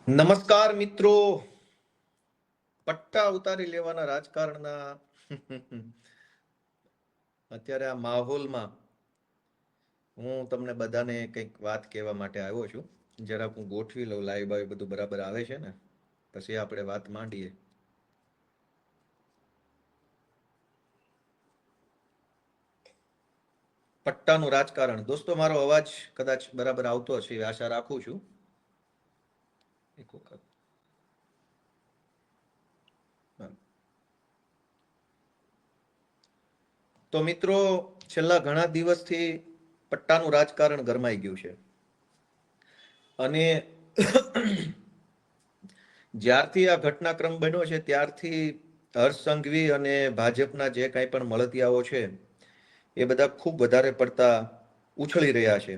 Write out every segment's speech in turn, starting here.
નમસ્કાર મિત્રો. પટ્ટા ઉતારી લેવાના રાજકારણના અત્યારે આ માહોલમાં હું તમને બધાને કંઈક વાત કહેવા માટે આવ્યો છું. જરાક હું ગોઠવી લઉં, લાઈવ બાઈવ બધું બરાબર આવે છે ને, પછી આપણે વાત માંડીએ. પટ્ટાનું રાજકારણ. દોસ્તો, મારો અવાજ કદાચ બરાબર આવતો હશે, આશા રાખું છું. એક વખત તો મિત્રો, છેલ્લા ઘણા દિવસથી પટ્ટાનું રાજકારણ ગરમાઈ ગયું છે. અને જ્યારથી આ ઘટનાક્રમ બન્યો છે ત્યારથી હર્ષ સંઘવી અને ભાજપના જે કાંઈ પણ મળતિયાઓ છે એ બધા ખૂબ વધારે પડતા ઉછળી રહ્યા છે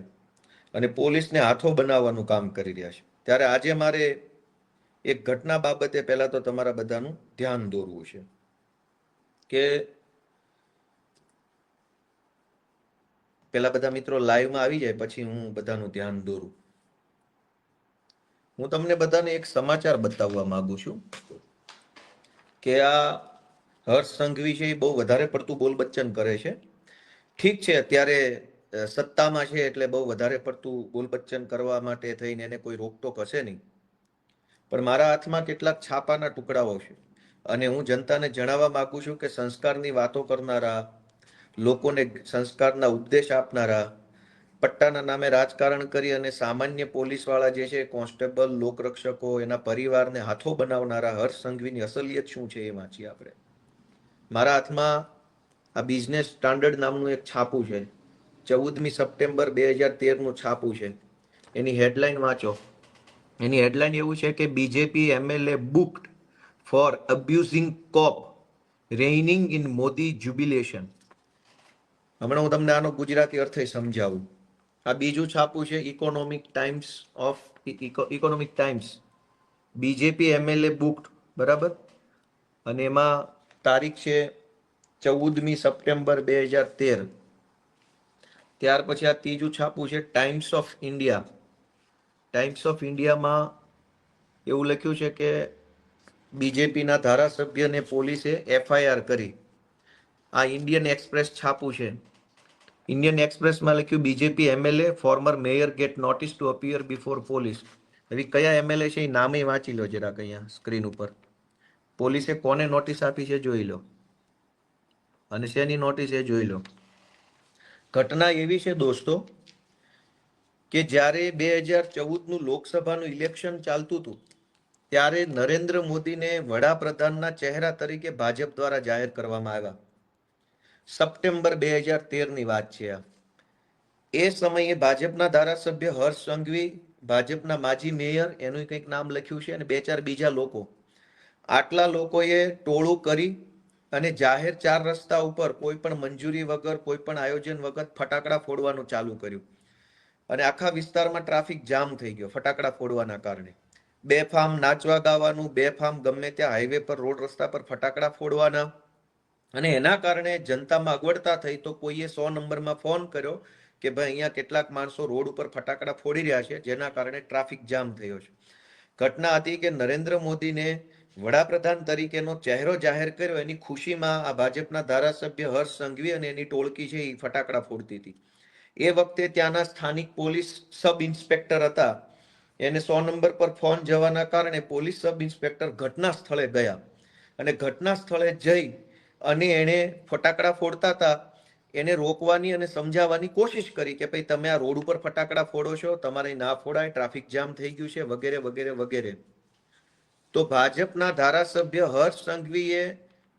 અને પોલીસને હાથો બનાવવાનું કામ કરી રહ્યા છે. ત્યારે આજે મારે એક ઘટના બાબતે પહેલા તો તમારા બધાનું ધ્યાન દોરવું છે કે પેલા બધા મિત્રો લાઈવમાં આવી જાય પછી હું બધાનું ધ્યાન દોરું. હું તમને બધાને એક સમાચાર બતાવવા માંગુ છું કે આ હર્ષ સંઘવી છે એ બહુ વધારે પડતું બોલબચ્ચન કરે છે. ઠીક છે, અત્યારે સત્તામાં છે એટલે બહુ વધારે પડતું બોલબચ્ચન કરવા માટે થઈને એને કોઈ રોકટોક હશે નહીં. પણ મારા હાથમાં કેટલાક છાપાના ટુકડાઓ છે અને હું જનતાને જણાવવા માંગુ છું કે સંસ્કારની વાતો કરનારા, લોકોને સંસ્કારના ઉપદેશ આપનારા, પટ્ટાના નામે રાજકારણ કરી અને સામાન્ય પોલીસવાળા જે છે, કોન્સ્ટેબલ, લોકરક્ષકો, એના પરિવારને હાથો બનાવનારા હર્ષ સંઘવીની અસલિયત શું છે એ વાંચીએ આપણે. મારા હાથમાં આ બિઝનેસ સ્ટાન્ડર્ડ નામનું એક છાપું છે. 14મી સપ્ટેમ્બર 2013નું છાપું છે. એની હેડલાઇન વાંચો. એની હેડલાઇન એવું છે કે BJP MLA booked for abusing cop reining in Modi jubilation. હમણાં હું તમને આનો ગુજરાતી અર્થ સમજાવું. આ બીજું છાપું છે economic times. BJP MLA booked, બરાબર, અને એમાં તારીખ છે 14મી સપ્ટેમ્બર 2013. ત્યાર પછી આ ત્રીજું છાપું છે times of India. Times of ઇન્ડિયામાં એવું લખ્યું છે કે બીજેપીના ધારાસભ્યને પોલીસે એફઆઈઆર કરી. આ ઇન્ડિયન એક્સપ્રેસ છાપું છે. ઇન્ડિયન એક્સપ્રેસમાં લખ્યું BJP MLA former mayor get notice to appear before police. એવી કયા એમએલએ છે એ નામે વાંચી લો જરાક અહીંયા સ્ક્રીન ઉપર. પોલીસે કોને નોટિસ આપી છે જોઈ લો, અને શેની નોટિસ એ જોઈ લો. ઘટના એવી છે દોસ્તો કે જ્યારે 2014નું લોકસભાનું ઇલેક્શન ચાલતું હતું ત્યારે નરેન્દ્ર મોદીને વડાપ્રધાનના ચહેરા તરીકે ભાજપ દ્વારા જાહેર કરવામાં આવ્યા. સપ્ટેમ્બર 2013ની વાત છે આ. એ સમયે ભાજપના ધારાસભ્ય હર્ષ સંઘવી, ભાજપના માજી મેયર, એનું કંઈક નામ લખ્યું છે, અને બે ચાર બીજા લોકો, આટલા લોકોએ ટોળું કરી અને જાહેર 4 રસ્તા ઉપર કોઈ પણ મંજૂરી વગર, કોઈ પણ આયોજન વગર ફટાકડા ફોડવાનું ચાલુ કર્યું. અને આખા વિસ્તારમાં ટ્રાફિક જામ થઈ ગયો ફટાકડા ફોડવાના કારણે. બેફામ નાચવા ગાવાનું, બેફામ ગમે ત્યાં હાઈવે પર, રોડ રસ્તા પર ફટાકડા ફોડવાના. અને એના કારણે જનતામાં અગવડતા થઈ તો કોઈએ 100 નંબરમાં ફોન કર્યો કે ભાઈ અહીંયા કેટલાક માણસો રોડ ઉપર ફટાકડા ફોડી રહ્યા છે, જેના કારણે ટ્રાફિક જામ થયો છે. ઘટના હતી કે નરેન્દ્ર મોદીને વડાપ્રધાન તરીકેનો ચહેરો જાહેર કર્યો એની ખુશીમાં આ ભાજપના ધારાસભ્ય હર્ષ સંઘવી અને એની ટોળકી છે એ ફટાકડા ફોડતી હતી. એ વખતે ત્યાંના સ્થાનિક પોલીસ સબ ઇન્સ્પેક્ટર હતા. એને 100 નંબર પર ફોન જવાના કારણે પોલીસ સબ ઇન્સ્પેક્ટર ઘટના સ્થળે ગયા અને ઘટના સ્થળે જઈ અને એણે ફટાકડા ફોડતા હતા એને રોકવાની અને સમજાવવાની કોશિશ કરી કે ભાઈ તમે આ રોડ ઉપર ફટાકડા ફોડો છો, તમારે ના ફોડાય, ટ્રાફિક જામ થઈ ગયું છે, વગેરે વગેરે વગેરે. તો ભાજપના ધારાસભ્ય હર્ષ સંઘવીએ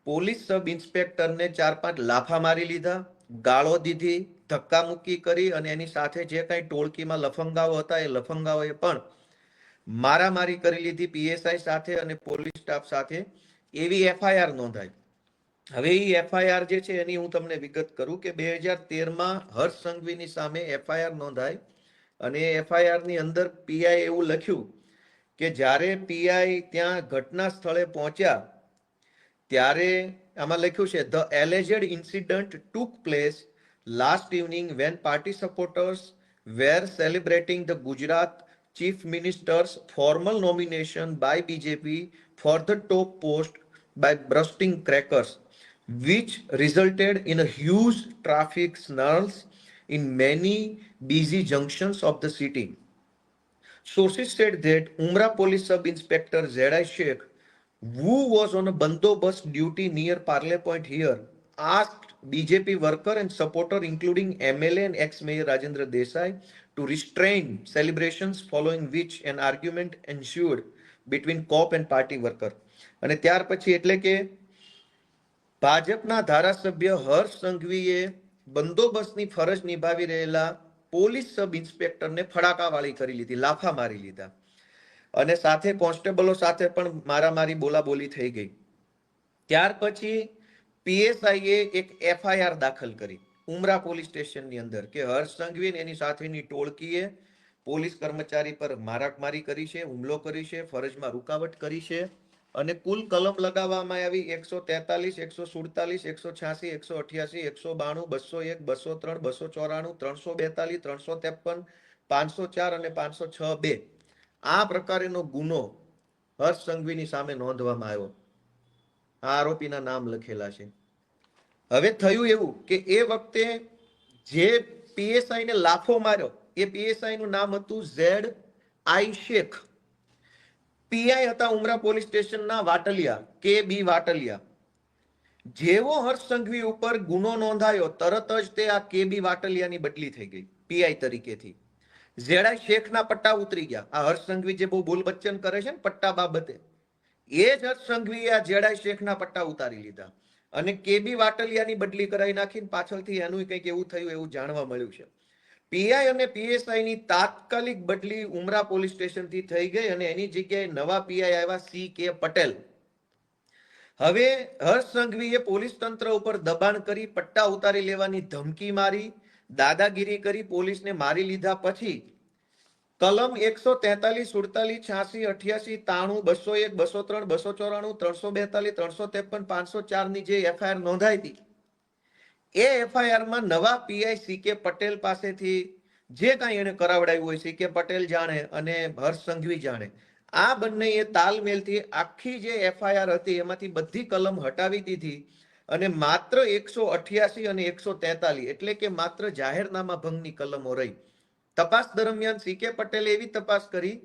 પોલીસ સબ ઇન્સ્પેક્ટરને 4-5 લાફા મારી લીધા, ગાળો દીધી, ધક્કામુક્કી કરી, અને એની સાથે જે કાંઈ ટોળકીમાં લફંગાઓ હતા એ લફંગાઓએ પણ મારામારી કરી લીધી પીએસઆઈ સાથે અને પોલીસ સ્ટાફ સાથે. એવી એફઆઈઆર નોંધાઈ. હવે એ એફઆઈઆર જે છે એની હું તમને વિગત કરું કે 2013માં હર્ષ સંઘવીની સામે એફઆઈઆર નોંધાઈ અને એફઆઈઆર ની અંદર પીઆઈ એવું લખ્યું કે જ્યારે પીઆઈ ત્યાં ઘટના સ્થળે પહોંચ્યા ત્યારે આમાં લખ્યું છે the alleged incident took place last evening when party supporters were celebrating the Gujarat chief minister's formal nomination by BJP for the top post by bursting crackers, which resulted in a huge traffic snarls in many busy junctions of the city. Sources said that Umrah police sub-inspector Z.I. Sheikh, who was on a bandobast duty near Parle Point here, asked BJP worker and supporter including MLA and ex-mayor Rajendra Desai to restrain celebrations, following which an argument ensued between cop and party worker. અને ત્યાર પછી એટલે કે ભાજપના ધારાસભ્ય હર્ષ સંઘવીએ બંદોબસ્તની ફરજ નિભાવી રહેલા પોલીસ સબ ઇન્સ્પેક્ટરને ફડાકાવાળી કરી લીધી, લાફા મારી લીધા અને સાથે કોન્સ્ટેબલો સાથે પણ મારામારી બોલાબોલી થઈ ગઈ. ત્યાર પછી પીએસઆઈએ એક એફઆઈઆર દાખલ કરી ઉમરા પોલીસ સ્ટેશનની અંદર કે હર્ષ સંઘવી એની સાથેની ટોળકીએ પોલીસ કર્મચારી પર મારામારી કરી છે, હુમલો કરી છે, ફરજમાં રૂકાવટ કરી છે અને કુલ કલમ લગાવવામાં આવી 143, 147, 186, 188, 192, 201, 203, 294, 342, 353, 504 અને 506(2). આ પ્રકારેનો ગુનો હર્ષ સંઘવીની સામે નોંધવામાં આવ્યો. આ આરોપીના નામ લખેલા છે. હવે થયું એવું કે એ વખતે જે પીએસઆઈ ને લાફો માર્યો એ પીએસઆઈ નું નામ હતું Z.I. શેખ. પીઆઈ હતા ઉમરા પોલીસ સ્ટેશનના વાટલિયા, કે.બી. વાટલિયા. જેવો હર્ષ સંઘવી ઉપર ગુનો નોંધાયો તરત જ તે આ કે.બી. વાટલિયાની બદલી થઈ ગઈ પીઆઈ તરીકેથી. Z.I. શેખના પટ્ટા ઉતરી ગયા. આ હર્ષ સંઘવી જે બહુ બોલ બચ્ચન કરે છે ને પટ્ટા બાબતે, એ જ હર્ષ સંઘવીએ આ Z.I. શેખના પટ્ટા ઉતારી લીધા અને કે.બી. વાટલિયાની બદલી કરાવી નાખીને પાછળથી એનું કંઈક એવું થયું એવું જાણવા મળ્યું છે. પીઆઈ અને પીએસઆઈ ની તાત્કાલિક બદલી ઉમરા પોલીસ સ્ટેશનથી થઈ ગઈ અને એની જગ્યાએ નવા પીઆઈ આવ્યા C.K. પટેલ. હવે હર્ષ સંઘવીએ પોલીસ તંત્ર ઉપર દબાણ કરી પટ્ટા ઉતારી લેવાની ધમકી મારી, દાદાગીરી કરી પોલીસને મારી લીધા પછી કલમ 143, 47, 86, 88, 93, 201, 203, 294, 342, 353, 504 ની જે એફઆઈઆર નોંધાઈ હતી એ એફઆઈઆર માં નવા પીઆઈ C.K. પટેલ પાસેથી જે કાંઈ એને કરાવડાવ્યું હોય C.K. પટેલ જાણે અને હર્ષ સંઘવી જાણે, આ બંનેએ તાલમેલથી આખી જે એફઆઈઆર હતી એમાંથી બધી કલમ હટાવી દીધી અને માત્ર 188 અને 143 એટલે કે માત્ર જાહેરનામા ભંગની કલમો રહી. તપાસ દરમિયાન C.K. પટેલે એવી તપાસ કરી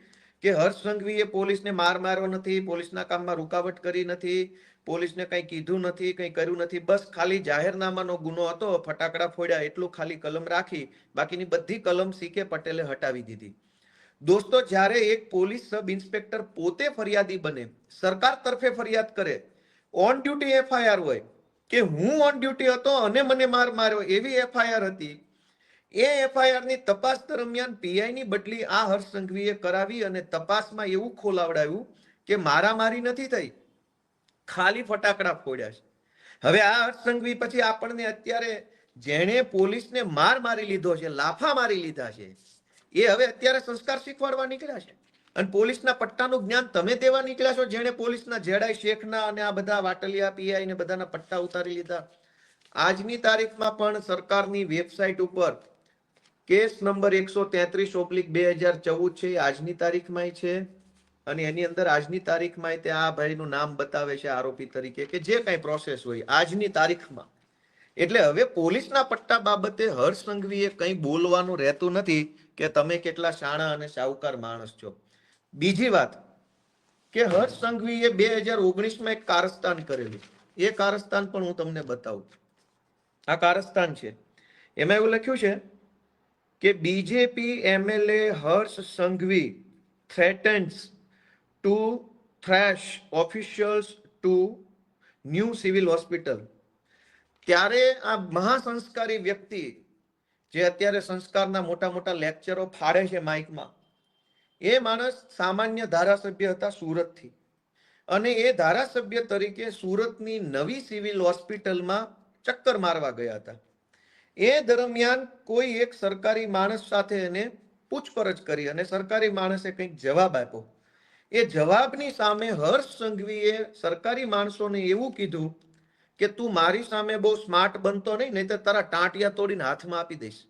કે હર્ષ સંઘવીએ પોલીસને માર માર્યો નથી, પોલીસના કામમાં રૂકાવટ કરી નથી, પોલીસને કંઈ કીધું નથી, કંઈ કર્યું નથી, બસ ખાલી જાહેરનામાનો ગુનો હતો, ફટાકડા ફોડ્યા એટલું ખાલી કલમ રાખી, બાકીની બધી કલમ C.K. પટેલે હટાવી દીધી. દોસ્તો, જ્યારે એક પોલીસ સબ ઇન્સ્પેક્ટર પોતે ફરિયાદી બને, સરકાર તરફે ફરિયાદ કરે, ઓન ડ્યુટી એફઆઈઆર હોય કે હું ઓન ડ્યુટી હતો અને મને માર માર્યો એવી એફઆઈઆર હતી, એ એફઆઈઆર ની તપાસ દરમિયાન પીઆઈ ની બદલી આ હર્ષ સંઘવીએ કરાવી અને તપાસમાં એવું ખોલાવડાવ્યું કે મારામારી નથી થઈ, ખાલી ફટાકડા ફોડ્યા છે. હવે આ હર્ષ સંઘવી પછી આપણને અત્યારે જેણે પોલીસને માર મારી લીધો છે, લાફા મારી લીધા છે, એ હવે અત્યારે સંસ્કાર શીખવાડવા નીકળ્યા છે અને પોલીસના પટ્ટાનું જ્ઞાન તમે દેવા નીકળ્યા છો, જેણે પોલીસના Z.I. શેખના અને આ બધા વાટલિયા પીઆઈ ને બધાના પટ્ટા ઉતારી લીધા. આજની તારીખમાં પણ સરકારની વેબસાઇટ ઉપર કેસ નંબર 133/2014 છે, આજની તારીખમાં છે અને એની અંદર આજની તારીખમાં તે આ ભાઈનું નામ બતાવે છે આરોપી તરીકે કે જે કાંઈ પ્રોસેસ હોય આજની તારીખમાં. એટલે હવે પોલીસના પટ્ટા બાબતે હર્ષ સંઘવીએ કંઈ બોલવાનું રહેતું નથી કે તમે કેટલા શાણા અને સાહુકાર માણસ છો. બીજી વાત કે હર્ષ સંઘવીએ 2019માં એક કારસ્તાન કરેલું, એ કારસ્તાન પણ હું તમને બતાવું. આ કારસ્તાન છે, એમાં એવું લખ્યું છે કે BJP MLA Harsh Sanghavi threatens to thrash officials to new civil hospital. ત્યારે આ મહાસંસ્કારી વ્યક્તિ જે અત્યારે સંસ્કારના મોટા મોટા લેક્ચરો ફાડે છે માઇકમાં, એ માણસ સામાન્ય ધારાસભ્ય હતા સુરતથી અને એ ધારાસભ્ય તરીકે સુરતની નવી સિવિલ હોસ્પિટલમાં ચક્કર મારવા ગયા હતા. એ દરમિયાન કોઈ એક સરકારી માણસ સાથે એને પૂછપરછ કરી અને સરકારી માણસે કંઈક જવાબ આપ્યો. એ જવાબની સામે હર્ષ સંઘવીએ સરકારી માણસોને એવું કીધું કે તું મારી સામે બહુ સ્માર્ટ બનતો નહીં તો તારા ટાંટિયા તોડીને હાથમાં આપી દઈશ.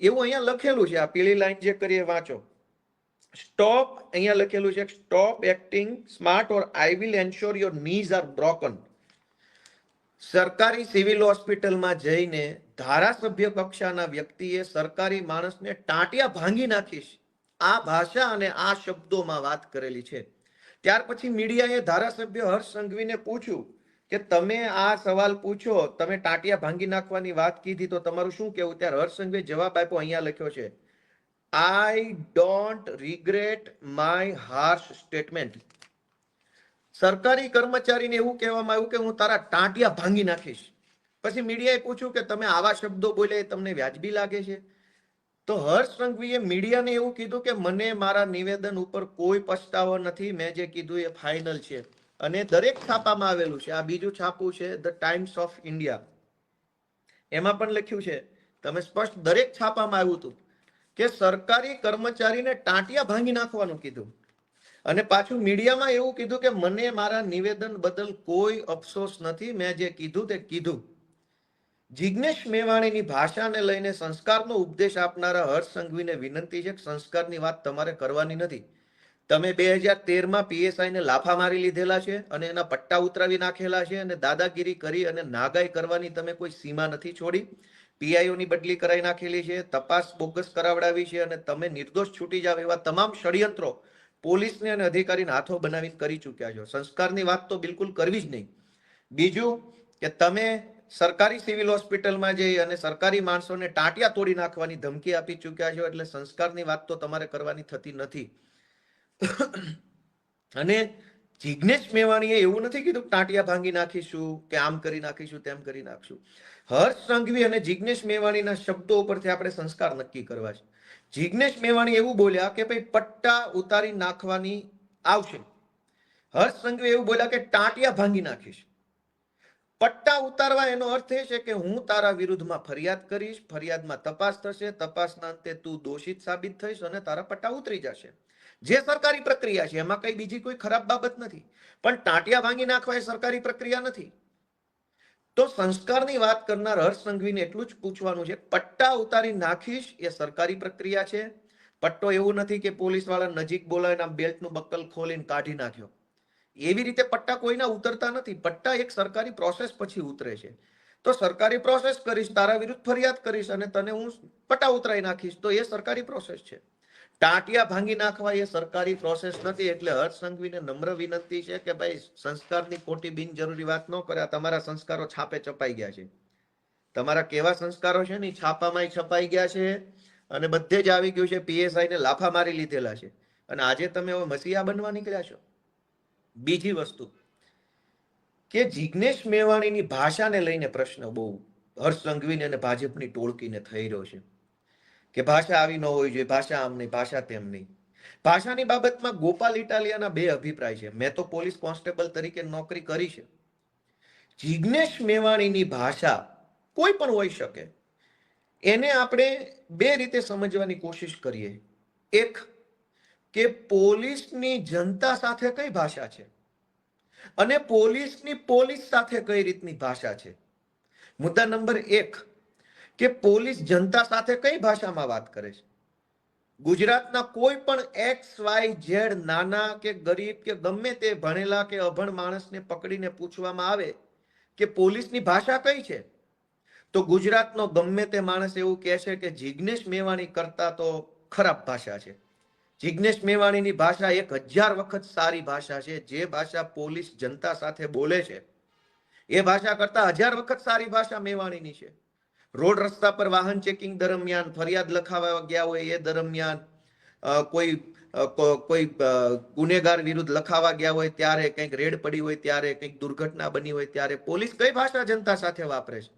એવું અહીંયા લખેલું છે, આ પીળી લાઈન જે કરીએ વાંચો. સ્ટોપ, અહીંયા લખેલું છે stop acting smart or I will ensure your knees are broken. સરકારી સિવિલ હોસ્પિટલમાં જઈને ધારાસભ્ય કક્ષાના વ્યક્તિએ સરકારી માણસને ટાંટિયા ભાંગી નાખીશ, આ ભાષા અને આ શબ્દોમાં વાત કરેલી છે. ત્યાર પછી મીડિયાએ ધારાસભ્ય હર્ષ સંઘવીને પૂછ્યું કે તમે આ સવાલ પૂછો, તમે ટાંટિયા ભાંગી નાખવાની વાત કીધી તો તમારું શું કહેવું? ત્યારે હર્ષ સંઘવીએ જવાબ આપ્યો, અહીંયા લખ્યો છે, I don't regret my harsh statement. સરકારી કર્મચારીને એવું કહેવામાં આવ્યું કે હું તારા ટાંટિયા ભાંગી નાખીશ. પછી મીડિયાએ પૂછ્યું કે તમે આવા શબ્દો બોલે તમને વ્યાજબી લાગે છે? તો હર્ષ સંઘવીએ મીડિયાને એવું કીધું કે મને મારા નિવેદન ઉપર કોઈ પછતાવો નથી, મેં જે કીધું એ ફાઇનલ છે. અને દરેક છાપામાં આવેલું છે. આ બીજું છાપું છે ધ ટાઈમ્સ ઓફ ઇન્ડિયા, એમાં પણ લખ્યું છે, તમે સ્પષ્ટ દરેક છાપામાં આવ્યું હતું કે સરકારી કર્મચારીને ટાંટિયા ભાંગી નાખવાનું કીધું. અને પાછું મીડિયામાં એવું કીધું કે મને મારા નિવેદન બદલ કોઈ અફસોસ નથી, મેં જે કીધું તે કીધું. જિગ્નેશ મેવાણીની ભાષાને લઈને સંસ્કારનો ઉપદેશ આપનારા હર્ષ સંઘવીને વિનંતી છે કે સંસ્કારની વાત તમારે કરવાની નથી. તમે 2013માં પીએસઆઈને લાફા મારી લીધેલા છે અને એના પટ્ટા ઉતરાવી નાખેલા છે અને દાદાગીરી કરી અને નાગાઈ કરવાની તમે કોઈ સીમા નથી છોડી. પીઆઈઓની બદલી કરાવી નાખેલી છે, તપાસ બોગસ કરાવડાવી છે અને તમે નિર્દોષ છૂટી જાવ એવા તમામ ષડયંત્રો પોલીસને અને અધિકારીને હાથો બનાવીને કરી ચૂક્યા છો. સંસ્કારની વાત તો બિલકુલ કરવી જ નહીં. બીજું કે તમે સરકારી સિવિલ હોસ્પિટલમાં જઈ અને સરકારી માણસોને ટાંટિયા તોડી નાખવાની ધમકી આપી ચૂક્યા છો, એટલે સંસ્કારની વાત તો તમારે કરવાની થતી નથી. અને જિગ્નેશ મેવાણીએ એવું નથી કીધું ટાંટિયા ભાંગી નાખીશું કે આમ કરી નાખીશું તેમ કરી નાખશું. હર્ષ સંઘવી અને જિગ્નેશ મેવાણીના શબ્દો ઉપરથી આપણે સંસ્કાર નક્કી કરવા છે. જિગ્નેશ મેવાણી એવું બોલ્યા કે ભાઈ પટ્ટા ઉતારી નાખવાની આવશે. હર્ષ સંઘવી એવું બોલ્યા કે ટાંટિયા ભાંગી નાખીશ. પટ્ટા ઉતારવા એનો અર્થ એ છે કે હું તારા વિરુદ્ધમાં ફરિયાદ કરીશ, ફરિયાદમાં તપાસ થશે, તપાસના અંતે તું દોષિત સાબિત થઈશ અને તારા પટ્ટા ઉતરી જશે. જે સરકારી પ્રક્રિયા છે એમાં કઈ બીજી કોઈ ખરાબ બાબત નથી. પણ ટાંટિયા ભાંગી નાખવા એ સરકારી પ્રક્રિયા નથી. તો સંસ્કારની વાત કરનાર હર્ષ સંઘવીને એટલું જ પૂછવાનું છે, પટ્ટા ઉતારી નાખીશ એ સરકારી પ્રક્રિયા છે. પટ્ટો એવું નથી કે પોલીસ વાળા નજીક બોલાવીને બેલ્ટનું બક્કલ ખોલીને કાઢી નાખ્યો. એવી રીતે પટ્ટા કોઈના ઉતરતા નથી. પટ્ટા એક સરકારી પ્રોસેસ પછી ઉતરે છે. તો સરકારી પ્રોસેસ કરીશ, તારા વિરુદ્ધ ફરિયાદ કરીશ અને તને હું પટ્ટા ઉતરાઈ નાખીશ, તો એ સરકારી પ્રોસેસ છે. ટાંટિયા ભાંગી નાખવા એ સરકારી પ્રોસેસ નથી. એટલે હર્ષ સંઘવીને નમ્ર વિનંતી છે કે ભાઈ સંસ્કારની ખોટી બિનજરૂરી વાત ન કરે. તમારા સંસ્કારો છાપે છપાઈ ગયા છે. તમારા કેવા સંસ્કારો છે ને છાપામાં છપાઈ ગયા છે અને બધે જ આવી ગયું છે. પીએસઆઈ ને લાફા મારી લીધેલા છે અને આજે તમે હવે મસીહા બનવા નીકળ્યા છો. બીજી વસ્તુ કે જિગ્નેશ મેવાણીની ભાષાને લઈને પ્રશ્ન બહુ હર્ષ સંઘવીને અને ભાજપની ટોળકીને થઈ રહ્યો છે કે ભાષા આવી ન હોવી જોઈએ, ભાષા આમ નહીં, ભાષા તેમ નહીં. ભાષાની બાબતમાં ગોપાલ ઇટાલિયાના બે અભિપ્રાય છે. મેં તો પોલીસ કોન્સ્ટેબલ તરીકે નોકરી કરી છે. જિગ્નેશ મેવાણીની ભાષા કોઈ પણ હોઈ શકે, એને આપણે બે રીતે સમજવાની કોશિશ કરીએ. એક કે પોલીસની જનતા સાથે કઈ ભાષા છે અને પોલીસની પોલીસ સાથે કઈ રીતની ભાષા છે. મુદ્દા નંબર 1 કે પોલીસ જનતા સાથે કઈ ભાષામાં વાત કરે છે. ગુજરાતના કોઈ પણ XYZ નાના કે ગરીબ કે ગમે તે ભણેલા કે અભણ માણસને પકડીને પૂછવામાં આવે કે પોલીસની ભાષા કઈ છે, તો ગુજરાતનો ગમે તે માણસ એવું કહેશે કે જિગ્નેશ મેવાણી કરતા તો ખરાબ ભાષા છે. જિગ્નેશ મેવાણીની ભાષા 1000 વખત સારી ભાષા છે. જે ભાષા પોલીસ જનતા સાથે બોલે છે એ ભાષા કરતા 1000 વખત સારી ભાષા મેવાણીની છે. રોડ રસ્તા પર વાહન ચેકિંગ દરમિયાન, ફરિયાદ લખાવા ગયા હોય એ દરમિયાન, કોઈ ગુનેગાર વિરુદ્ધ લખાવા ગયા હોય ત્યારે, કંઈક રેડ પડી હોય ત્યારે, કંઈક દુર્ઘટના બની હોય ત્યારે પોલીસ કઈ ભાષા જનતા સાથે વાપરે છે.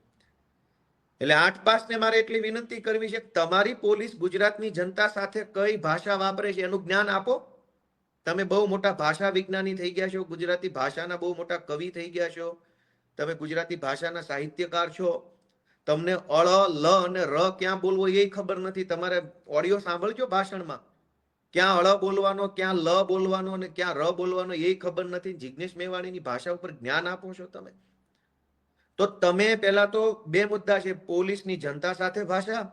એટલે 8 પાસને મારે એટલી વિનંતી કરવી છે કે તમારી પોલીસ ગુજરાતની જનતા સાથે કઈ ભાષા વાપરે છે એનું જ્ઞાન આપો. તમે બહુ મોટા ભાષા વિજ્ઞાની થઈ ગયા છો, ગુજરાતી ભાષાના બહુ મોટા કવિ થઈ ગયા છો, તમે ગુજરાતી ભાષાના સાહિત્યકાર છો. તમને અળ, લ અને ર ક્યાં બોલવો એ ખબર નથી. તમારે ઓડિયો સાંભળજો ભાષણમાં, ક્યાં અળ બોલવાનો, ક્યાં લ બોલવાનો અને ક્યાં ર બોલવાનો એ ખબર નથી. જિગ્નેશ મેવાણીની ભાષા ઉપર જ્ઞાન આપો છો તમે. તો તમે પહેલા તો બે મુદ્દા છે, પોલીસની જનતા સાથે ભાષા,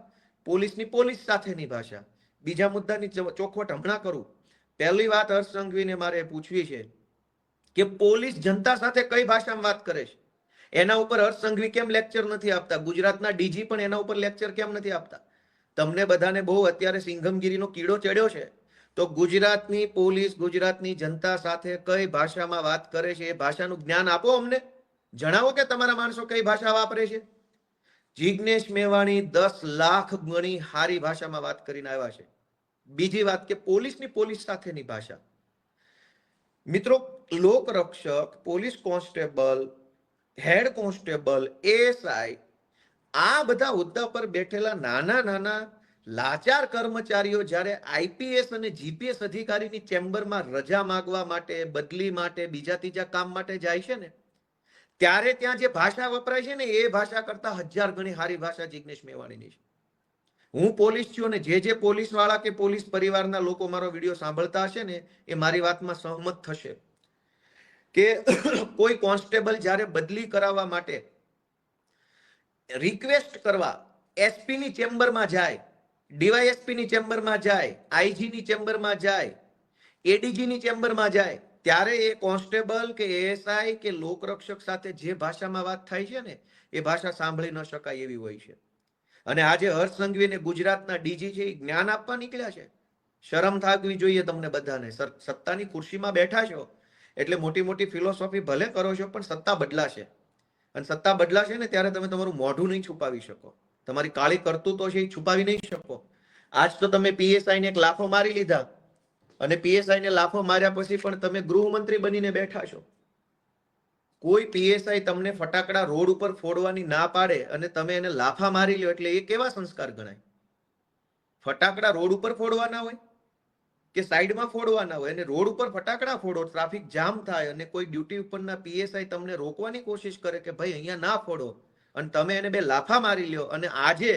પોલીસની પોલીસ સાથેની ભાષા. બીજા મુદ્દાની ચોખવટ હમણાં કરું. પહેલી વાત હર્ષ સંઘવીને મારે પૂછવી છે કે પોલીસ જનતા સાથે કઈ ભાષામાં વાત કરે છે? એના ઉપર હર્ષ સંઘવી કેમ લેક્ચર નથી આપતા? ગુજરાતના ડીજી પણ એના ઉપર લેક્ચર કેમ નથી આપતા? તમને બધાને બહુ અત્યારે સિંઘમગીરીનો કીડો ચડ્યો છે. તો ગુજરાતની પોલીસ ગુજરાતની જનતા સાથે કઈ ભાષામાં વાત કરે છે એ ભાષાનું જ્ઞાન આપો અમને. જણાવો કે તમારા માણસો કઈ ભાષા વાપરે છે. જિગ્નેશ મેવાણી 10 લાખ ગણી હારી ભાષામાં વાત કરીને આવ્યા છે. બીજી વાત કે પોલીસની પોલીસ સાથેની ભાષા. મિત્રો, લોકરક્ષક, police constable, head constable, ASI, આ બધા હોદ્દા પર બેઠેલા નાના નાના લાચાર કર્મચારીઓ જ્યારે આઈપીએસ અને જીપીએસ અધિકારીની ચેમ્બરમાં રજા માંગવા માટે, બદલી માટે, બીજા ત્રીજા કામ માટે જાય છે ને, ત્યારે ત્યાં જે ભાષા વપરાય છે ને એ ભાષા કરતા 1000 ગણી સારી ભાષા જિગ્નેશ મેવાણીની છે. હું પોલીસ છું અને જે પોલીસ વાળા કે પોલીસ પરિવારના લોકો મારો વિડીયો સાંભળતા હશે ને એ મારી વાતમાં સહમત થશે કે કોઈ કોન્સ્ટેબલ જ્યારે બદલી કરાવવા માટે રિક્વેસ્ટ કરવા એસપી ની ચેમ્બરમાં જાય, ડીવાયએસપી ની ચેમ્બરમાં જાય, આઈજી ની ચેમ્બરમાં જાય, એડીજી ની ચેમ્બરમાં જાય, ત્યારે એ કોન્સ્ટેબલ કે એએસઆઈ કે લોકરક્ષક સાથે જે ભાષામાં વાત થાય છે ને એ ભાષા સાંભળી ન શકાય એવી હોય છે. અને આજે હર્ષ સંઘવીને ગુજરાતના ડીજી છે એ જ્ઞાન આપવા નીકળ્યા છે. શરમ થાકવી જોઈએ તમને બધાને. સત્તાની ખુરશીમાં બેઠા છો એટલે મોટી મોટી ફિલોસોફી ભલે કરો છો, પણ સત્તા બદલાશે. અને સત્તા બદલાશે ને ત્યારે તમે તમારું મોઢું નહીં છુપાવી શકો. તમારી કાળી કરતૂતો છે એ છુપાવી નહીં શકો. આજ તો તમે પીએસઆઈ ને એક લાફો મારી લીધા અને પીએસઆઈ ને લાફો માર્યા પછી પણ તમે ગૃહમંત્રી બનીને બેઠા છો. કોઈ પીએસઆઈ તમને ફટાકડા રોડ ઉપર ફોડવાની ના પાડે અને તમે એને લાફા મારી લ્યો એટલે એ કેવા સંસ્કાર ગણાય? ફટાકડા રોડ ઉપર ફોડવાના હોય કે સાઈડમાં ફોડવાના હોય? અને રોડ ઉપર ફટાકડા ફોડો, ટ્રાફિક જામ થાય અને કોઈ ડ્યુટી ઉપરના પીએસઆઈ તમને રોકવાની કોશિશ કરે કે ભાઈ અહીંયા ના ફોડો, અને તમે એને બે લાફા મારી લ્યો. અને આજે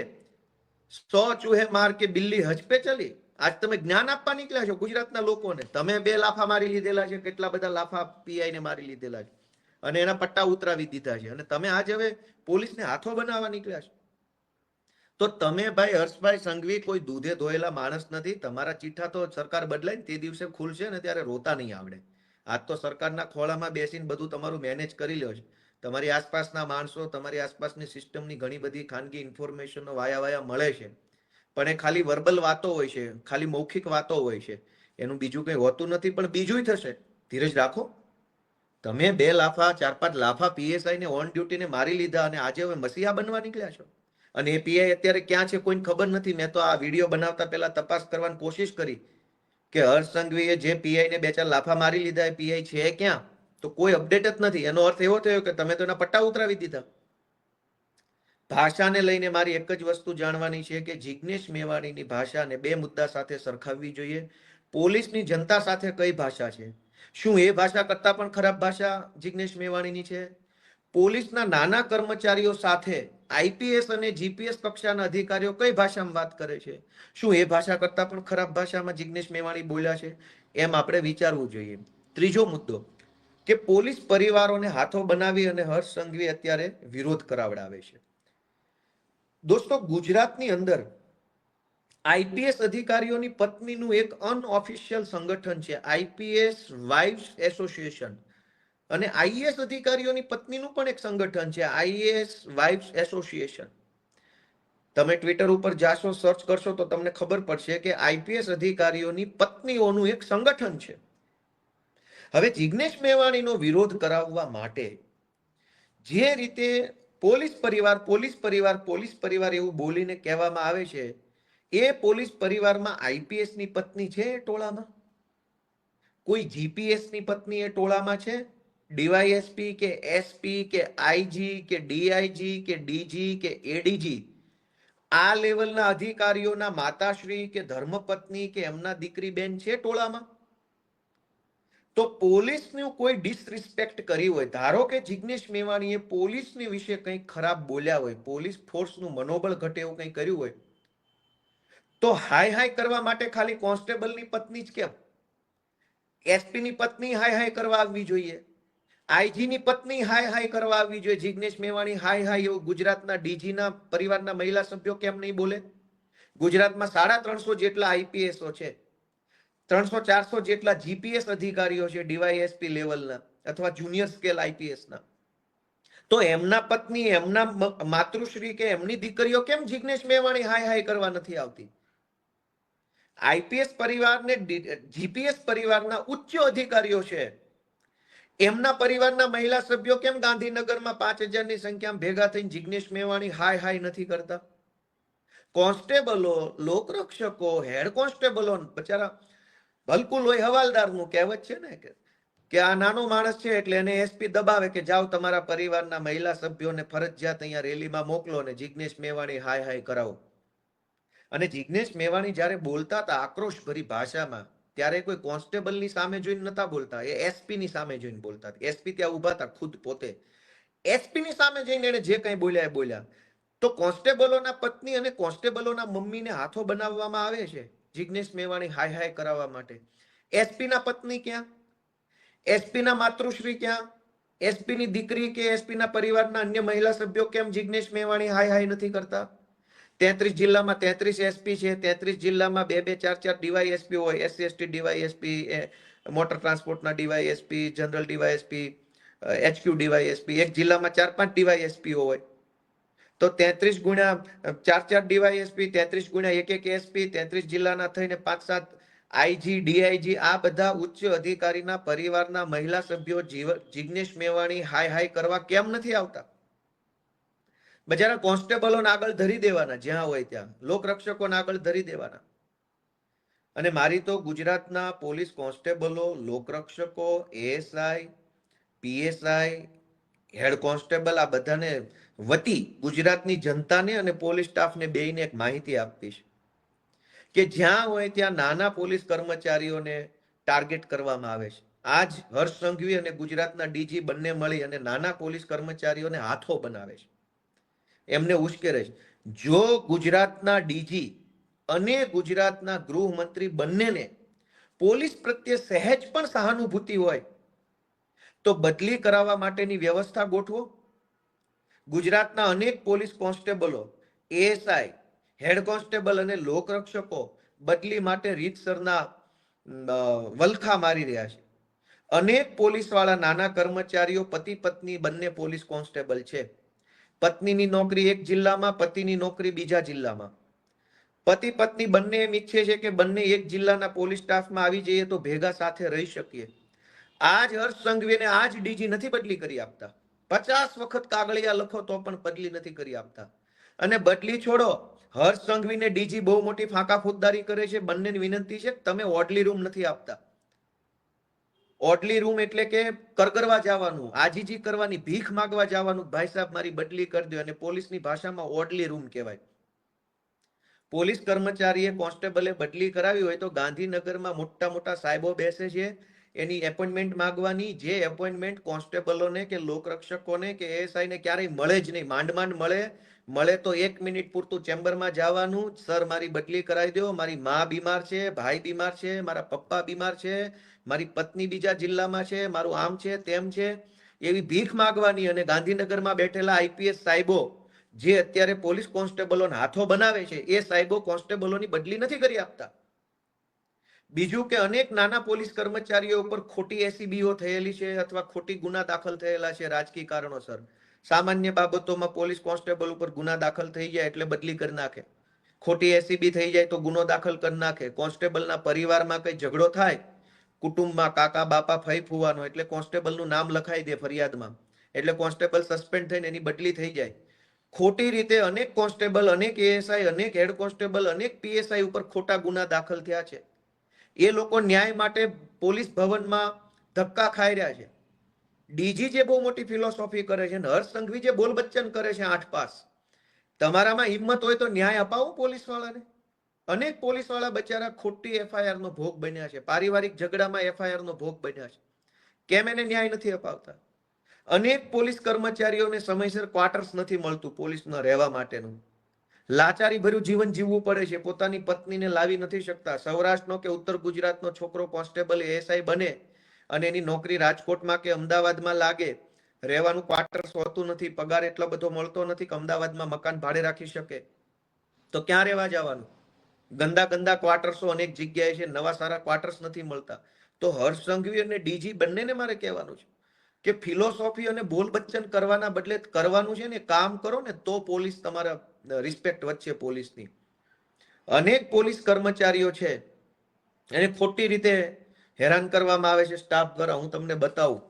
100 ચૂહે માર કે બિલ્લી હજ પે ચલી. આજ તમે જ્ઞાન આપવા નીકળ્યા છો ગુજરાતના લોકોને. તમે 2 લાફા મારી લીધેલા છે, કેટલા બધા લાફા પીઆઈ ને મારી લીધેલા છે અને એના પટ્ટા ઉતરાવી દીધા છે, અને તમે આજે હવે પોલીસને હાથો બનાવવા નીકળ્યા છો. તો તમે ભાઈ હર્ષભાઈ સંઘવી કોઈ દૂધે ધોયેલા માણસ નથી. તમારા ચીઠા તો સરકાર બદલાય ને તે દિવસે ખુલશે ને ત્યારે રોતા નહીં આવડે. આજ તો સરકારના ખોળામાં બેસીને બધું તમારું મેનેજ કરી લ્યો છે. તમારી આસપાસના માણસો, તમારી આસપાસની સિસ્ટમની ઘણી બધી ખાનગી ઇન્ફોર્મેશનો વાયા મળે છે, પણ એ ખાલી વર્બલ વાતો હોય છે, ખાલી મૌખિક વાતો હોય છે. એનું બીજું કંઈ હોતું નથી. પણ બીજું થશે. ધીરજ રાખો. તમે 2 લાફા 4-5 લાફા પીએસઆઈ ને ઓન ડ્યુટી ને મારી લીધા અને આજે હવે મસીહા બનવા નીકળ્યા છો. અને એ પીઆઈ અત્યારે ક્યાં છે કોઈને ખબર નથી. મેં તો આ વિડીયો બનાવતા પહેલા તપાસ કરવાની કોશિશ કરી કે હર્ષ સંઘવીએ જે પીઆઈ ને 2-4 લાફા મારી લીધા એ પીઆઈ છે ક્યાં? તો કોઈ અપડેટ જ નથી. એનો અર્થ એવો થયો કે તમે તો એના પટ્ટા ઉતરાવી દીધા. ભાષાને લઈને મારી એક જ વસ્તુ જાણવાની છે કે જિગ્નેશ મેવાણીની ભાષાને 2 મુદ્દા સાથે સરખાવવી જોઈએ. પોલીસની જનતા સાથે કઈ ભાષા છે? શું એ ભાષા કરતા પણ ખરાબ ભાષા જિગ્નેશ મેવાણીની છે? પોલીસના નાના કર્મચારીઓ સાથે આઈપીએસ અને જીપીએસ કક્ષાના અધિકારીઓ કઈ ભાષામાં વાત કરે છે? શું એ ભાષા કરતા પણ ખરાબ ભાષામાં જિગ્નેશ મેવાણી બોલ્યા છે? એમ આપણે વિચારવું જોઈએ. ત્રીજો મુદ્દો કે પોલીસ પરિવારોને હાથો બનાવી અને હર્ષ સંઘવી અત્યારે વિરોધ કરાવડાવે છે. દોસ્તો, ગુજરાતની અંદર આઈપીએસ અધિકારીઓની પત્નીનું એક અનઓફિશિયલ સંગઠન છે, આઈપીએસ વાઇવ્સ એસોસિએશન. અને આઈએએસ અધિકારીઓની પત્નીનું પણ એક સંગઠન છે, આઈએએસ વાઇવ્સ એસોસિએશન. તમે ટ્વિટર ઉપર જાશો, સર્ચ કરશો તો તમને ખબર પડશે કે આઈપીએસ અધિકારીઓની પત્નીઓનું એક સંગઠન છે. હવે જિગ્નેશ મેવાણીનો વિરોધ કરાવવા માટે જે રીતે પોલીસ પરિવાર એવું બોલીને કહેવામાં આવે છે, એ પોલીસ પરિવારમાં આઈપીએસ ની પત્ની છે એ ટોળામાં? કોઈ જીપીએસ ની પત્ની એ ટોળામાં છે? ડીવાયએસપી કે એસપી કે આઈજી કે ડીઆઈજી કે ડીજી કે એડીજી આ લેવલના અધિકારીઓના માતાશ્રી કે ધર્મપત્ની કે એમના દીકરી બેન છે ટોળામાં? તો પોલીસનું કોઈ ડિસરિસ્પેક્ટ કરી હોય, ધારો કે જિગ્નેશ મેવાણીએ પોલીસની વિશે કંઈક ખરાબ બોલ્યા હોય, પોલીસ ફોર્સનું મનોબળ ઘટે એવું કંઈ કર્યું હોય, તો હાય કરવા માટે ખાલી કોન્સ્ટેબલની પત્ની જ કેમ? એસપી ની પત્ની હાય કરવા આવવી જોઈએ, આઈજી ની પત્ની હાય કરવા આવવી જોઈએ. જિગ્નેશ મેવાણી હાય એવું ગુજરાતના ડીજી ના પરિવારના મહિલા સભ્યો કેમ નહીં બોલે? ગુજરાતમાં 350 જેટલા આઈપીએસઓ છે, 300-400 જેટલા જીપીએસ અધિકારીઓ છે ડીવાયએસપી લેવલના અથવા જુનિયર સ્કેલ આઈપીએસના. તો એમના પત્ની, એમના માતૃશ્રી કે એમની દીકરીઓ કેમ જિગ્નેશ મેવાણી હાય હાય કરવા નથી આવતી? આઈપીએસ પરિવારને જીપીએસ પરિવારના ઉચ્ચ અધિકારીઓ છે, એમના પરિવારના મહિલા સભ્યો કેમ ગાંધીનગરમાં 5000ની સંખ્યામાં ભેગા થઈને જિગ્નેશ મેવાણી હાય હાય નથી કરતા? કોન્સ્ટેબલો, લોકરક્ષકો, હેડ કોન્સ્ટેબલો બચારા ભલકુલ હોય હવાલદારનું કહેવત છે ને કે આ નાનો માણસ છે એટલે એને એસપી દબાવે કે જાઓ તમારા પરિવારના મહિલા સભ્યોને ફરજિયાત અહીંયા રેલીમાં મોકલો અને જિગ્નેશ મેવાણી હાય હાય કરાવો. અને જિગ્નેશ મેવાણી જ્યારે બોલતા હતા આક્રોશભરી ભાષામાં, ત્યારે કોઈ કોન્સ્ટેબલની સામે જોઈને નતા બોલતા, એ એસપી ની સામે જોઈને બોલતા. એસપી ત્યાં ઉભા હતા ખુદ પોતે, એસપી ની સામે જઈને એને જે કંઈ બોલ્યા એ બોલ્યા. તો કોન્સ્ટેબલોના પત્ની અને કોન્સ્ટેબલોના મમ્મીને હાથો બનાવવામાં આવે છે જિગ્નેશ મેવાણી હાય હાય કરાવવા માટે. એસપી ના પત્ની ક્યાં? એસપી ના માતૃશ્રી ક્યાં? એસપી ની દીકરી કે એસપી ના પરિવારના અન્ય મહિલા સભ્યો કેમ જિગ્નેશ મેવાણી હાય હાય નથી કરતા? 33 જિલ્લામાં 33 એસપી છે, 33 જિલ્લામાં 2-2, 4-4 ડીવાયએસપી હોય, એસસી ડીવાયએસપી, મોટર ટ્રાન્સપોર્ટના DYSP, general DYSP, HQ DYSP, એક જિલ્લામાં 4-5 ડીવાયએસપી હોય. તો 33 ગુણ્યા 4-4 ડીવાયએસપી, 33 ગુણ્યા 1-1 એસપી, 33 જિલ્લાના થઈને 5-7 આઈજી, ડીઆઈજી, આ બધા ઉચ્ચ અધિકારીના પરિવારના મહિલા સભ્યો જિગ્નેશ મેવાણી હાય હાય કરવા કેમ નથી આવતા? બજારા કોન્સ્ટેબલોને આગળ ધરી દેવાના, જ્યાં હોય ત્યાં લોકરક્ષકોને આગળ ધરી દેવાના. અને મારી તો ગુજરાતના પોલીસ કોન્સ્ટેબલો, લોકરક્ષકો, એએસઆઈ, પીએસઆઈ, હેડ કોન્સ્ટેબલ, આ બધાને વતી ગુજરાતની જનતાને અને પોલીસ સ્ટાફને બેયને એક માહિતી આપતી છે કે જ્યાં હોય ત્યાં નાના પોલીસ કર્મચારીઓને ટાર્ગેટ કરવામાં આવે છે. આજ હર્ષ સંઘવી અને ગુજરાતના ડીજી બંને મળી અને નાના પોલીસ કર્મચારીઓને હાથો બનાવે છે, એમને ઉશ્કેરે છે. જો ગુજરાતના ડીજી અને ગુજરાતના ગૃહમંત્રી બંનેને પોલીસ પ્રત્યે સહેજ પણ સહાનુભૂતિ હોય તો બદલી કરાવવા માટેની વ્યવસ્થા ગોઠવો. ગુજરાતના અનેક પોલીસ કોન્સ્ટેબલો, એએસઆઈ, હેડ કોન્સ્ટેબલ અને લોકરક્ષકો બદલી માટે રીતસરના વલખા મારી રહ્યા છે. અનેક પોલીસ વાળા નાના કર્મચારીઓ પતિ પત્ની બંને પોલીસ કોન્સ્ટેબલ છે. પત્નીની નોકરી એક જિલ્લામાં, પતિની નોકરી બીજા જિલ્લામાં. પતિ પત્ની બંને એમ ઈચ્છે છે કે બંને એક જિલ્લાના પોલીસ સ્ટાફમાં આવી જઈએ તો ભેગા સાથે રહી શકીએ. આજ હર્ષ સંઘવીને આજ ડીજી નથી બદલી કરી આપતા. 50 વખત કાગળિયા લખો તો પણ બદલી નથી કરી આપતા. અને બદલી છોડો, હર્ષ સંઘવીને ડીજી બહુ મોટી ફાંકા ફોજદારી કરે છે. બંનેની વિનંતી છે તમે ઓડલી રૂમ નથી આપતા. ઓડલી રૂમ એટલે કે કરગરવા જવાનું, આજીજી કરવાની, ભીખ માંગવા જવાનું, ભાઈ સાહેબ મારી બદલી કરી દો. અને પોલીસની ભાષામાં ઓડલી રૂમ કહેવાય. પોલીસ કર્મચારીએ કોન્સ્ટેબલે બદલી કરાવી હોય તો ગાંધીનગરમાં મોટા મોટા સાહેબો બેસે છે, એની એપોઇન્ટમેન્ટ માંગવાની. જે એપોઇન્ટમેન્ટ કોન્સ્ટેબલોને કે લોકરક્ષકોને કે એએસઆઈ ને ક્યારેય મળે જ નહીં. માંડ માંડ મળે તો 1 મિનિટ પૂરતું ચેમ્બરમાં જવાનું, સર મારી બદલી કરાવી દો, મારી મા બીમાર છે, ભાઈ બીમાર છે, મારા પપ્પા બીમાર છે, મારી પત્ની બીજા જિલ્લામાં છે, મારું આમ છે તેમ છે, એવી ભીખ માંગવાની. અને ગાંધીનગરમાં બેઠેલા આઈપીએસ સાહેબો જે અત્યારે પોલીસ કોન્સ્ટેબલોને હાથો બનાવે છે, એ સાહેબો કોન્સ્ટેબલોની બદલી નથી કરી આપતા. બીજું કે અનેક નાના પોલીસ કર્મચારીઓ ઉપર ખોટી એસીબીઓ થયેલી છે અથવા ખોટી ગુના દાખલ થયેલા છે રાજકીય કારણોસર. સામાન્ય બાબતોમાં પોલીસ કોન્સ્ટેબલ ઉપર ગુના દાખલ થઈ જાય એટલે બદલી કરી નાખે. ખોટી એસીબી થઈ જાય તો ગુનો દાખલ કરી નાખે. કોન્સ્ટેબલના પરિવારમાં કઈ ઝઘડો થાય, કુટુંબમાં કાકા બાપા ફઈ ફૂવાનો, એટલે કોન્સ્ટેબલનું નામ લખાઈ દે ફરિયાદમાં, એટલે કોન્સ્ટેબલ સસ્પેન્ડ થઈને એની બદલી થઈ જાય. ખોટી રીતે અનેક કોન્સ્ટેબલ, અનેક એએસઆઈ, અનેક હેડ કોન્સ્ટેબલ, અનેક પીએસઆઈ ઉપર ખોટા ગુના દાખલ થયા છે. એ લોકો ન્યાય માટે પોલીસ ભવનમાં ધક્કા ખાઈ રહ્યા છે. ડીજી જે બહુ મોટી ફિલોસોફી કરે છે, હર્ષ સંઘવી જે બોલ બચ્ચન કરે છે 8 પાસ, તમારામાં હિંમત હોય તો ન્યાય અપાવો પોલીસ વાળાને. અનેક પોલીસ વાળા બચારા ખોટી એફઆઈઆર નો ભોગ બન્યા છે, પારિવારિક ઝઘડામાં એફઆઈઆર નો ભોગ બન્યા છે. કેમ એને ન્યાય નથી અપાવતા? અનેક પોલીસ કર્મચારીઓને સમયસર ક્વાર્ટર્સ નથી મળતું પોલીસમાં રહેવા માટેનું. લાચારી ભર્યું જીવન જીવવું પડે છે, પોતાની પત્નીને લાવી નથી શકતા. સૌરાષ્ટ્રનો કે ઉત્તર ગુજરાતનો છોકરો કોન્સ્ટેબલ એએસઆઈ બને અને એની નોકરી રાજકોટમાં કે અમદાવાદમાં લાગે, રહેવાનું ક્વાર્ટર્સ હોતું નથી, પગાર એટલો બધો મળતો નથી કે અમદાવાદમાં મકાન ભાડે રાખી શકે, તો ક્યાં રહેવા જવાનું? ગંદા ગંદા ક્વાર્ટર્સો અનેક જગ્યાએ છે, નવા સારા ક્વાર્ટર્સ નથી મળતા. તો હર્ષ સંઘવી અને ડીજી બંનેને મારે કહેવાનું છે કે ફિલોસોફી અને બોલ બચ્ચન કરવાના બદલે કરવાનું છે ને કામ કરો ને, તો પોલીસ તમારા રિસ્પેક્ટ વધશે પોલીસની. અનેક પોલીસ કર્મચારીઓ છે એને ખોટી રીતે હેરાન કરવામાં આવે છે સ્ટાફ દ્વારા. હું તમને બતાવું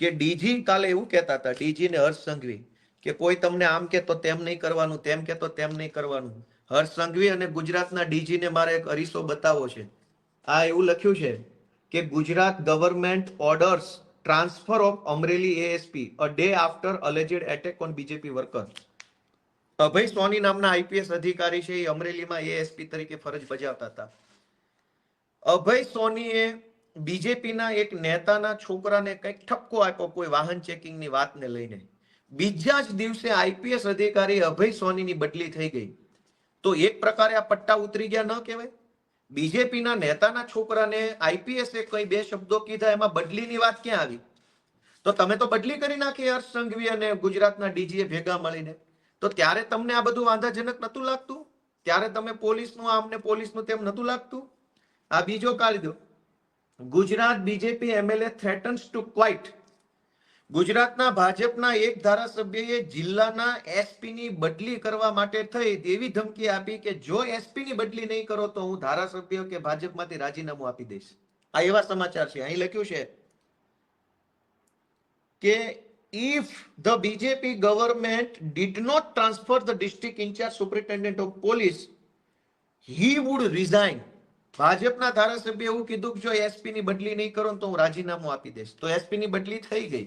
કે ડીજી કાલે એવું કહેતા હતા, ડીજી ને હર્ષ સંઘવી, કે કોઈ તમને આમ કે તો તેમ નહીં કરવાનું, તેમ કે તો તેમ નહીં કરવાનું. હર્ષ સંઘવી અને ગુજરાતના ડીજી ને મારે એક અરીસો બતાવો છે. આ એવું લખ્યું છે કે Gujarat government orders transfer of Amreli ASP a day after alleged attack on BJP worker. Abhay Soni નામના આઈપીએસ અધિકારી છે, એ અમરેલીમાં એએસપી તરીકે ફરજ બજાવતા હતા. અભય સોનીએ બીજેપીના એક નેતાના છોકરાને કંઈક ઠપકો આપ્યો કોઈ વાહન ચેકિંગની વાતને લઈને. બીજા જ દિવસે આઈપીએસ અધિકારી અભય સોનીની બદલી થઈ ગઈ. તો એક પ્રકારે આ પટ્ટા ઉતરી ગયા ન કહેવાય? બીજેપીના નેતાના છોકરાને આઈપીએસે કઈ બે શબ્દો કીધા, એમાં બદલીની વાત ક્યાં આવી? તો તમે તો બદલી કરી નાખી હર્ષ સંઘવી અને ગુજરાતના ડીજીએ ભેગા મળીને. તો ત્યારે તમને આ બધું વાંધાજનક નતું લાગતું? ત્યારે તમે પોલીસનું આમ ને પોલીસનું તેમ નતું લાગતું? આ બીજો કાયદો, Gujarat BJP MLA threatens to quit. ગુજરાતના ભાજપના એક ધારાસભ્યએ જિલ્લાના એસપીની બદલી કરવા માટે થઈ એવી ધમકી આપી કે જો એસપીની બદલી નહીં કરો તો હું ધારાસભ્ય કે ભાજપમાંથી રાજીનામું આપી દઈશ. આ એવા સમાચાર છે. અહીં લખ્યું છે કે if the BJP government did not transfer the district in charge superintendent of police, he would resign. ભાજપના ધારાસભ્ય એવું કીધું કે જો એસપી ની બદલી નહીં કરો તો હું રાજીનામું આપી દઈશ. તો એસપી ની બદલી થઈ ગઈ.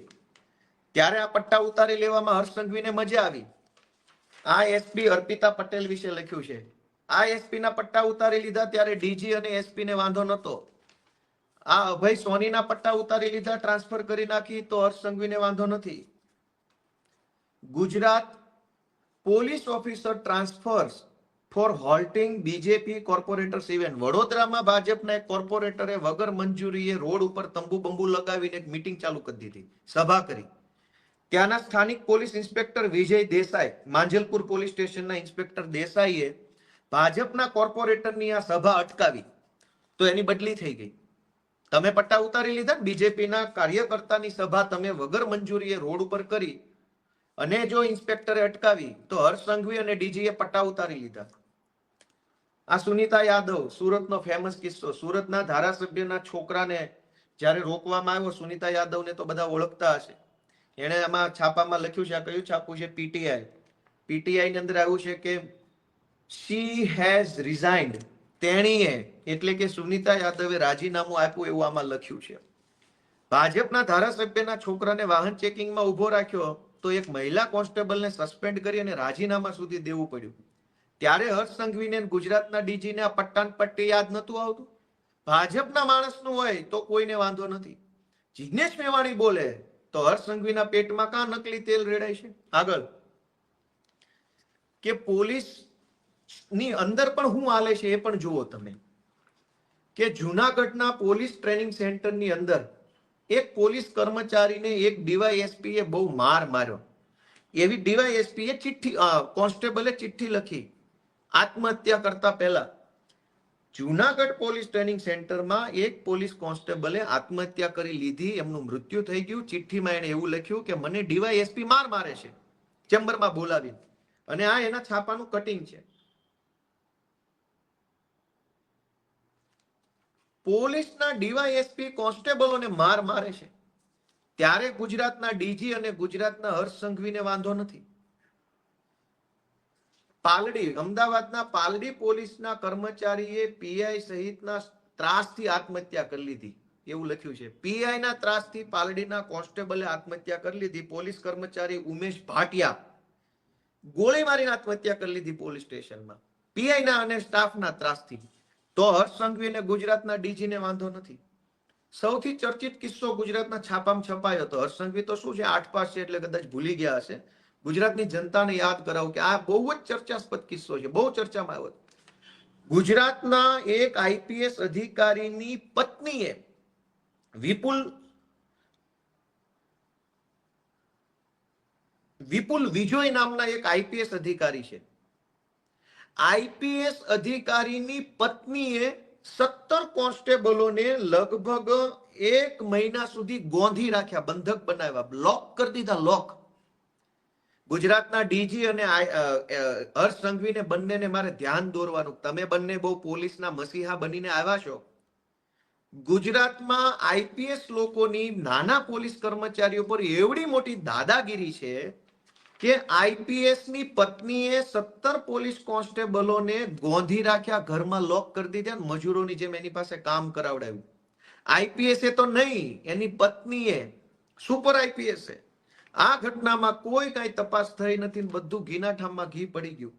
ત્યારે આ પટ્ટા ઉતારી લેવામાં હર્ષ સંઘવીને મજા આવી. આ એસપી અર્પિતા પટેલ વિશે લખ્યું છે. આ એસપી ના પટ્ટા ઉતારી લીધા ત્યારે ડીજી અને એસપી ને વાંધો નતો. આ અભય સોનીના પટ્ટા ઉતારી લીધા, ટ્રાન્સફર કરી નાખી, તો હર્ષ સંઘવીને વાંધો નથી. Gujarat police officer transfers for halting BJP corporators event. વડોદરામાં ભાજપના એક કોર્પોરેટરે વગર મંજૂરીએ રોડ ઉપર તંબુ બંબુ લગાવીને એક મીટિંગ ચાલુ કરી દીધી, સભા કરી. ત્યાંના સ્થાનિક પોલીસ ઇન્સ્પેક્ટર વિજય દેસાઈ, માંજલપુર પોલીસ સ્ટેશનના ઇન્સ્પેક્ટર દેસાઈએ ભાજપના કોર્પોરેટરની આ સભા અટકાવી, તો એની બદલી થઈ ગઈ. તમે પટ્ટા ઉતારી લીધા. બીજેપીના કાર્યકર્તાની સભા તમે વગર મંજૂરીએ રોડ ઉપર કરી અને જો ઇન્સ્પેક્ટરે અટકાવી, તો હર્ષ સંઘવી અને ડીજીએ પટ્ટા ઉતારી લીધા. આ સુનીતા યાદવ, સુરતનો ફેમસ કિસ્સો. સુરતના ધારાસભ્યના છોકરાને જ્યારે રોકવામાં આવ્યો, સુનીતા યાદવને તો બધા ઓળખતા હશે, એને આમાં છાપામાં લખ્યું છે. આ કયું છાપું છે? પીટીઆઈ. પીટીઆઈ ની અંદર આવ્યું છે કે she has resigned. તેણીએ એટલે કે સુનીતા યાદવે રાજીનામું આપ્યું એવું આમાં લખ્યું છે. ભાજપના ધારાસભ્યના છોકરાને વાહન ચેકિંગમાં ઉભો રાખ્યો તો એક મહિલા કોન્સ્ટેબલને સસ્પેન્ડ કરી અને રાજીનામા સુધી દેવું પડ્યું. ત્યારે હર્ષ સંઘવીને ગુજરાતના ડીજીને આ પટ્ટાન પટ્ટી યાદ નતું આવતું? ભાજપના માણસનું હોય તો કોઈને વાંધો નથી. જિગ્નેશ મેવાણી બોલે તો હર્ષ સંઘવીના પેટમાં કાં નકલી તેલ રેડાય છે? આગળ કે પોલીસ ની અંદર પણ શું હાલે છે એ પણ જુઓ તમે. કે જુનાગઢના પોલીસ ટ્રેનિંગ સેન્ટરની અંદર એક પોલીસ કર્મચારીને એક ડીવાયએસપી એ બહુ માર્યો. એવી ડીવાયએસપી એ ચિઠ્ઠી, કોન્સ્ટેબલે ચિઠ્ઠી લખી આત્મહત્યા કરતા પહેલા. જુનાગઢ પોલીસ ટ્રેનિંગ સેન્ટરમાં એક પોલીસ કોન્સ્ટેબલે આત્મહત્યા કરી લીધી, એમનું મૃત્યુ થઈ ગયું. ચિઠ્ઠીમાં એને એવું લખ્યું કે મને ડીવાયએસપી મારે છે, ચેમ્બરમાં બોલાવીને. અને આ એના છાપાનું કટિંગ છે. પોલીસના ડીવાયએસપી કોન્સ્ટેબલોને મારે છે, ત્યારે ગુજરાતના ડીજી અને ગુજરાતના હર્ષ સંઘવીને વાંધો નથી. પાલડી, અમદાવાદના પાલડી પોલીસના કર્મચારીએ પીઆઈ સહિતના ત્રાસથી આત્મહત્યા કરી લીધી એવું લખ્યું છે. પીઆઈ ના ત્રાસથી પાલડીના કોન્સ્ટેબલે આત્મહત્યા કરી લીધી. પોલીસ કર્મચારી ઉમેશ ભાટિયા ગોળી મારીને આત્મહત્યા કરી લીધી પોલીસ સ્ટેશનમાં, પીઆઈ ના અને સ્ટાફના ત્રાસથી. તો હર્ષ સંઘવી અને ગુજરાતના ડીજીને વાંધો નથી. સૌથી ચર્ચિત કિસ્સો ગુજરાતના છાપામાં છપાયો હતો. હર્ષ સંઘવી તો શું છે, 8 પાસ છે એટલે કદાચ ભૂલી ગયા હશે. ગુજરાતની જનતાને યાદ કરાવું કે આ બહુ જ ચર્ચાસ્પદ કિસ્સો છે, બહુ ચર્ચામાં આવ્યો. ગુજરાતના એક આઈપીએસ અધિકારીની પત્નીએ વિપુલ વિજોય નામના એક આઈપીએસ અધિકારી છે, આઈપીએસ અધિકારીની પત્નીએ 17 કોન્સ્ટેબલોને લગભગ 1 મહિના સુધી ગોંધી રાખ્યા, બંધક બનાવ્યા, લોક કરી દીધા, લોક. ગુજરાતના ડીજી અને હર્ષ સંઘવીને બંનેને મારે ધ્યાન દોરવાનું, તમે બંને બહુ પોલીસના મસીહા બનીને આવ્યા છો. ગુજરાતમાં આઈપીએસ લોકોની, નાના પોલીસ કર્મચારીઓ પર એવડી મોટી દાદાગીરી છે કે આઈપીએસ ની પત્નીએ 17 પોલીસ કોન્સ્ટેબલોને ગોંધી રાખ્યા, ઘરમાં લોક કરી દીધા, મજૂરોની જેમ એની પાસે કામ કરાવડાવ્યું. આઈપીએસ તો નહીં, એની પત્નીએ, સુપર આઈપીએસ. આ ઘટનામાં કોઈ કઈ તપાસ થઈ નથી, બધું ઘીના ઠામમાં ઘી પડી ગયું.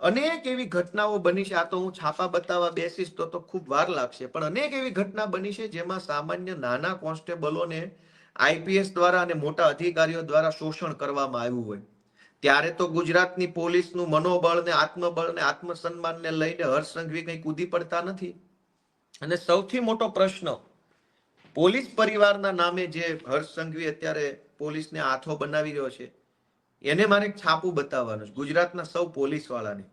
અનેક એવી ઘટનાઓ બની છે. આ તો હું છાપા બતાવવા બેસીશ તો ખૂબ વાર લાગશે, પણ અનેક એવી ઘટના બની છે જેમાં સામાન્ય નાના કોન્સ્ટેબલોને આઈપીએસ દ્વારા અને મોટા અધિકારીઓ દ્વારા શોષણ કરવામાં આવ્યું હોય. ત્યારે તો ગુજરાતની પોલીસનું મનોબળ ને આત્મબળ ને આત્મસન્માનને લઈને હર્ષ સંઘવી કઈ કૂદી પડતા નથી. અને સૌથી મોટો પ્રશ્ન, પોલીસ પરિવારના નામે જે હર્ષ સંઘવી અત્યારે પોલીસને હાથો બનાવી રહ્યો છે, એને મારે એક છાપું બતાવવાનું છે ગુજરાતના સૌ પોલીસ વાળાને.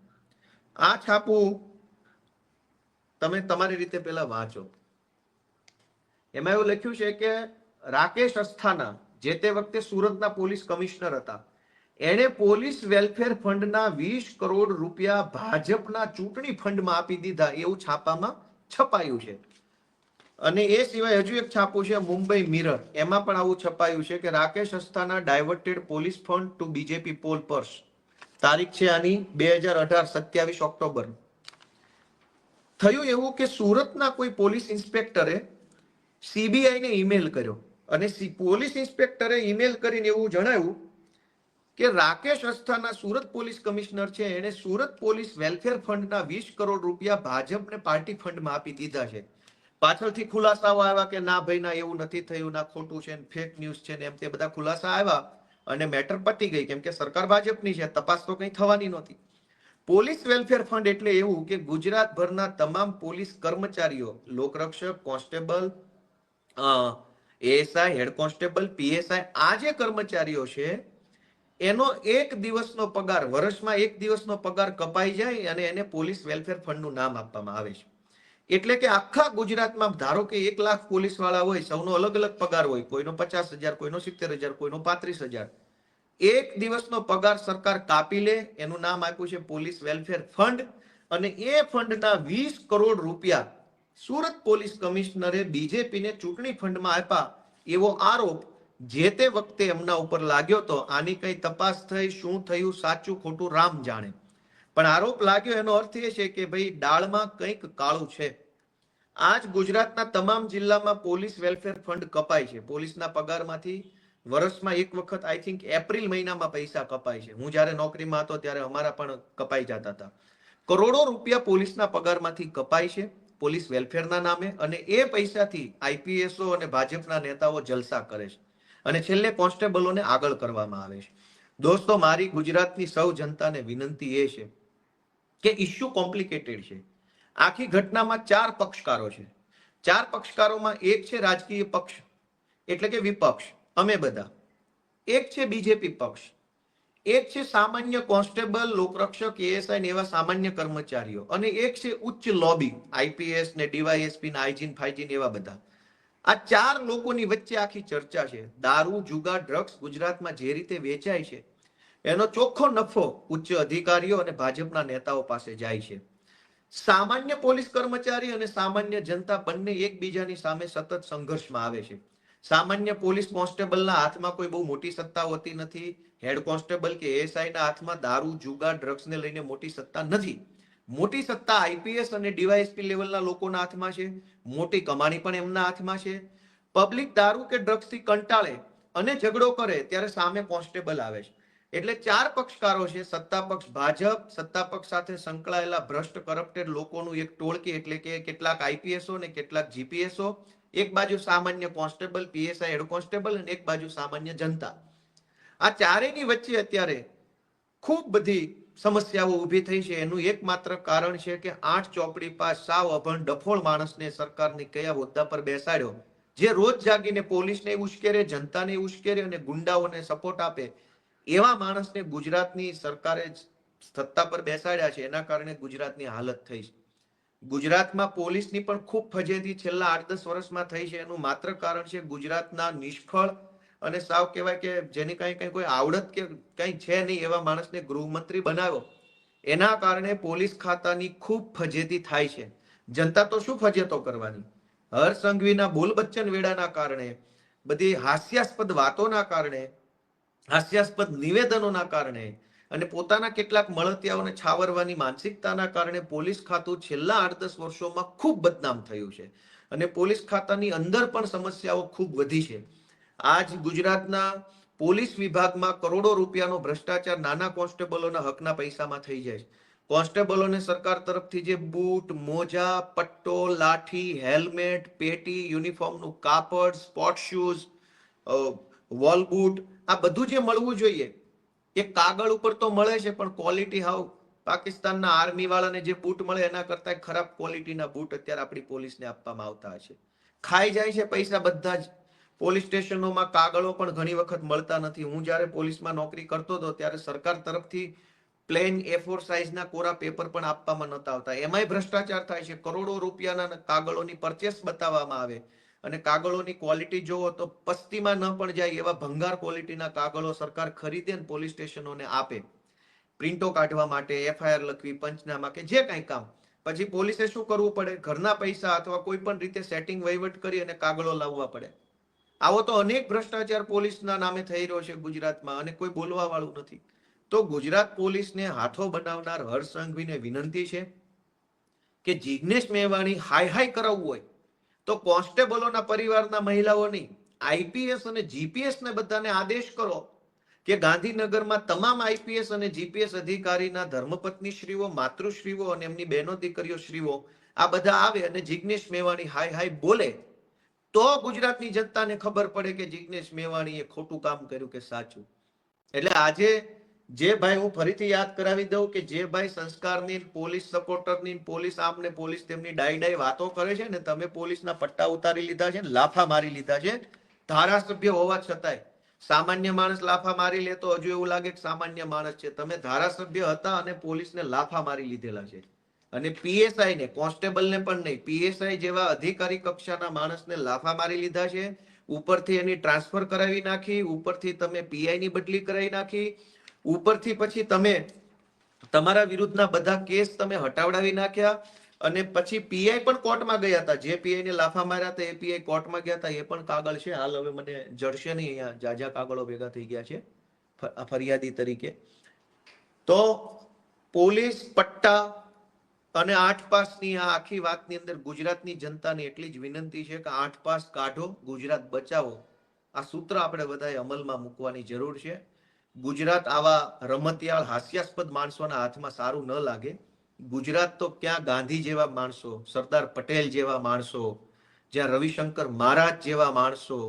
આ છાપું તમે તમારી રીતે પેલા વાંચો. એમાં એવું લખ્યું છે કે રાકેશ અસ્થાના, જે તે વખતે સુરતના પોલીસ કમિશનર હતા, એણે પોલીસ વેલફેર ફંડના 20 કરોડ રૂપિયા ભાજપના ચૂંટણી ફંડમાં આપી દીધા, એવું છાપામાં છપાયું છે. અને એ સિવાય હજુ એક છાપું છે મુંબઈ મિરર, એમાં પણ આવું છપાયું છે કે Rakesh Asthana diverted police fund to BJP poll purse. તારીખ છે આની 2018, 27 ઓક્ટોબર. થયું એવું કે સુરતના કોઈ પોલીસ ઇન્સ્પેક્ટરે સીબીઆઈ ને ઈમેલ કર્યો, અને પોલીસ ઇન્સ્પેક્ટરે ઈમેલ કરીને એવું જણાવ્યું કે રાકેશ અસ્થાના સુરત પોલીસ કમિશનર છે, એને સુરત પોલીસ વેલફેર ફંડના 20 કરોડ રૂપિયા ભાજપને પાર્ટી ફંડમાં આપી દીધા છે. પાછળથી ખુલાસાઓ આવ્યા કે ના ભાઈ ના, એવું નથી થયું, ના ખોટું છે, ફેક ન્યૂઝ છે, ને એમ તે બધા ખુલાસા આવ્યા અને મેટર પતી ગઈ, કેમ કે સરકાર ભાજપની છે, તપાસ તો કઈ થવાની નહોતી. પોલીસ વેલફેર ફંડ એટલે એવું કે ગુજરાતભરના તમામ પોલીસ કર્મચારીઓ, લોકરક્ષક, constable, ASI, head constable, PSI, આ જે કર્મચારીઓ છે એનો 1 દિવસનો પગાર, વર્ષમાં 1 દિવસનો પગાર કપાઈ જાય અને એને પોલીસ વેલફેર ફંડનું નામ આપવામાં આવે છે. એટલે કે આખા ગુજરાતમાં ધારો કે 1 લાખ પોલીસ વાળા હોય, સૌનો અલગ અલગ પગાર હોય, કોઈનો 50,000, કોઈનો 70,000, કોઈનો 35,000. 1 દિવસનો પગાર સરકાર કાપી લે, એનું નામ આપ્યું છે પોલીસ વેલફેર ફંડ. અને એ ફંડના 20 કરોડ રૂપિયા સુરત પોલીસ કમિશનરે બીજેપીને ચૂંટણી ફંડમાં આપ્યા, એવો આરોપ જે તે વખતે એમના ઉપર લાગ્યો તો. આની કઈ તપાસ થઈ, શું થયું, સાચું ખોટું રામ જાણે, પણ આરોપ લાગ્યો એનો અર્થ એ છે કે ભાઈ દાળમાં કંઈક કાળું છે. આજ ગુજરાતના તમામ જિલ્લામાં પોલીસ વેલફેર ફંડ કપાય છે. પોલીસના પગારમાંથી વર્ષમાં એક વખત આઈ થિંક એપ્રિલ મહિનામાં પૈસા કપાય છે. હું જ્યારે નોકરીમાં હતો ત્યારે અમારા પણ કપાઈ જતા હતા. કરોડો રૂપિયા પોલીસના પગારમાંથી કપાય છે પોલીસ વેલફેરના નામે, અને એ પૈસાથી આઈપીએસઓ અને ભાજપના નેતાઓ જલસા કરે છે, અને છેલ્લે કોન્સ્ટેબલોને આગળ કરવામાં આવે છે. દોસ્તો, મારી ગુજરાતની સૌ જનતાને વિનંતી એ છે કે ઇશ્યુ કોમ્પ્લિકેટેડ છે. આખી ઘટનામાં 4 પક્ષકારો છે. 4 પક્ષકારોમાં એક છે રાજકીય પક્ષ, એટલે કે વિપક્ષ, અમે બધા. એક છે બીજેપી પક્ષ, એક છે સામાન્ય કોન્સ્ટેબલ, લોકરક્ષક, એએસઆઈ ને એવા સામાન્ય કર્મચારીઓ, અને એક છે ઉચ્ચ લોબી, આઈપીએસ ને ડીવાયએસપી ને આઈજીન ફાઈજીન એવા બધા. આ 4 લોકોની વચ્ચે આખી ચર્ચા છે. દારૂ, જુગાર, ડ્રગ્સ ગુજરાતમાં જે રીતે વેચાય છે એનો ચોખ્ખો નફો ઉચ્ચ અધિકારીઓ અને ભાજપના નેતાઓ પાસે જાય છે. સામાન્ય પોલીસ કર્મચારી અને સામાન્ય જનતા બંને એકબીજાની સામે સતત સંઘર્ષમાં આવે છે. સામાન્ય પોલીસ કોન્સ્ટેબલના હાથમાં કોઈ બહુ મોટી સત્તા હોતી નથી. હેડ કોન્સ્ટેબલ કે એએસઆઈ ના હાથમાં દારૂ, જુગાર, ડ્રગ્સને લઈને મોટી સત્તા નથી. મોટી સત્તા આઈપીએસ અને ડીવાયએસપી લેવલના લોકોના હાથમાં છે. મોટી કમાણી પણ એમના હાથમાં છે. પબ્લિક દારૂ કે ડ્રગ્સથી કંટાળે અને ઝઘડો કરે ત્યારે સામે કોન્સ્ટેબલ આવે છે. એટલે 4 પક્ષકારો છે. સત્તા પક્ષ ભાજપ, સત્તા પક્ષ સાથે સંકળાયેલા ભ્રષ્ટ કરપ્ટેડ લોકોનું એક ટોળકી, એટલે કે કેટલાક આઈપીએસઓ ને કેટલાક જીપીએસઓ, એક બાજુ સામાન્ય કોન્સ્ટેબલ, પીએસઆઈ, હેડ કોન્સ્ટેબલ, અને એક બાજુ સામાન્ય જનતા. આ ચારેયની વચ્ચે અત્યારે ખૂબ બધી સમસ્યાઓ ઊભી થઈ છે. એનું એકમાત્ર કારણ છે કે 8 ચોપડી પાસ સાવ અભણ ડફોળ માણસને સરકારની કયા હોદ્દા પર બેસાડ્યો, જે રોજ જાગીને પોલીસને ઉશ્કેરે, જનતાને ઉશ્કેરે અને ગુંડાઓને સપોર્ટ આપે. એવા માણસને ગુજરાતની સરકારે સત્તા પર બેસાડ્યા છે એના કારણે ગુજરાતની હાલત થઈ છે. ગુજરાતમાં પોલીસની પણ ખૂબ ફજેતી છેલ્લા 8-10 વર્ષમાં થઈ છે. એનું માત્ર કારણ છે ગુજરાતના નિષ્ફળ અને સાવ કહેવાય કે જેની કઈ કોઈ આવડત કે કઈ છે નહીં એવા માણસને ગૃહમંત્રી બનાવ્યો. એના કારણે પોલીસ ખાતાની ખૂબ ફજેતી થાય છે. જનતા તો શું ફજેતો કરવાની? હર્ષ સંઘવીના બોલ બચ્ચન વેડાના કારણે, બધી હાસ્યાસ્પદ વાતોના કારણે, હાસ્યાસ્પદ નિવેદનોના કારણે અને પોતાના કેટલાક મળતિયાઓને છાવરવાની માનસિકતાના કારણે પોલીસ ખાતું છેલ્લા 8-10 વર્ષોમાં ખૂબ બદનામ થયું છે. અને પોલીસ ખાતાની અંદર પણ સમસ્યાઓ ખૂબ વધી છે. આજ ગુજરાતના પોલીસ વિભાગમાં કરોડો રૂપિયાનો ભ્રષ્ટાચાર નાના કોન્સ્ટેબલોના હકના પૈસામાં થઈ જાય છે. કોન્સ્ટેબલોને સરકાર તરફથી જે બૂટ, મોજા, પટ્ટો, લાઠી, હેલ્મેટ, પેટી, યુનિફોર્મનું કાપડ, સ્પોર્ટ શૂઝ, વોલ બૂટ, આ બધું જે મળવું જોઈએ એ કાગળ ઉપર તો મળે છે, પણ ક્વોલિટી હાવ પાકિસ્તાનના આર્મી વાળાને જે બૂટ મળે એના કરતા ખરાબ ક્વોલિટીના બૂટ અત્યારે આપણી પોલીસને આપવામાં આવતા હશે. ખાઈ જાય છે પૈસા બધા જ. પોલીસ સ્ટેશનોમાં કાગળો પણ ઘણી વખત મળતા નથી. હું જ્યારે પોલીસમાં નોકરી કરતો હતો ત્યારે સરકાર તરફથી પ્લેન A4 સાઇઝના કોરા પેપર પણ આપવામાં નહોતા આવતા. એમાંય ભ્રષ્ટાચાર થાય છે. કરોડો રૂપિયાના કાગળોની પરચેસ બતાવવામાં આવે અને કાગળોની ક્વોલિટી જોવો તો પસ્તીમાં ન પણ જાય એવા ભંગાર ક્વોલિટીના કાગળો સરકાર ખરીદે ને પોલીસ સ્ટેશનોને આપે, પ્રિન્ટો કાઢવા માટે, FIR લખવી, પંચનામા કે જે કંઈ કામ. પછી પોલીસે શું કરવું પડે? ઘરના પૈસા અથવા કોઈ પણ રીતે સેટિંગ વહીવટ કરી અને કાગળો લાવવા પડે. આવો તો અનેક ભ્રષ્ટાચાર પોલીસના નામે થઈ રહ્યો છે ગુજરાતમાં અને કોઈ બોલવા વાળું નથી. તો ગુજરાત પોલીસને હાથો બનાવનાર હર્ષ સંઘવીને વિનંતી છે કે જિગ્નેશ મેવાણી હાઈ હાઈ કરાવવું હોય તો કોન્સ્ટેબલોના પરિવારના મહિલાઓની IPS અને GPS ને બધાને આદેશ કરો કે ગાંધીનગરમાં તમામ IPS અને GPS અધિકારીના ધર્મપત્ની શ્રીઓ, માતૃશ્રીઓ અને એમની બહેનો દીકરીઓ શ્રીઓ આ બધા આવે અને જિગ્નેશ મેવાણી હાઈ હાઈ બોલે તો ગુજરાતની જનતાને ખબર પડે કે જિગ્નેશ મેવાણીએ ખોટું કામ કર્યું કે સાચું. એટલે આજે જે ભાઈ, હું ફરીથી યાદ કરાવી દઉં કે જે ભાઈ સંસ્કારની, પોલીસ સપોર્ટરની, પોલીસ આમને પોલીસ તેમની ડાઈ વાતો કરે છે ને, તમે પોલીસના પટ્ટા ઉતારી લીધા છે, લાફા મારી લીધા છે ધારાસભ્ય હોવા છતાંય. સામાન્ય માણસ લાફા મારી લે તો હજુ એવું લાગે કે સામાન્ય માણસ છે. તમે ધારાસભ્ય હતા અને પોલીસને લાફા મારી લીધેલા છે. અને PSI ને, કોન્સ્ટેબલને પણ નહીં, PSI જેવા અધિકારી કક્ષાના માણસને લાફા મારી લીધા છે. ઉપરથી એની ટ્રાન્સફર કરાવી નાખી, ઉપરથી તમે PI ની બદલી કરાવી નાખી, ઉપરથી પછી તમે તમારા વિરુદ્ધના બધા કેસ તમે હટાવડાવી નાખ્યા. અને પછી PI પણ કોર્ટમાં ગયા હતા. જે PI ને લાફા માર્યા હતા એ PI કોર્ટમાં ગયા હતા. એ પણ કાગળ છે. હાલ હવે મને જડશે નહીં, અહીંયા જાજા કાગળો ભેગા થઈ ગયા છે ફરિયાદી તરીકે. તો પોલીસ પટ્ટા અને 8 પાસની આ આખી વાતની અંદર ગુજરાતની જનતાને એટલી જ વિનંતી છે કે 8 પાસ કાઢો, ગુજરાત બચાવો. આ સૂત્ર આપણે બધાએ અમલમાં મૂકવાની જરૂર છે. ગુજરાત આવા રમતિયાળ હાસ્યાસ્પદ માણસોના હાથમાં સારું ન લાગે. ગુજરાત તો ક્યાં ગાંધી જેવા માણસો, સરદાર પટેલ જેવા માણસો, જ્યાં રવિશંકર મહારાજ જેવા માણસો,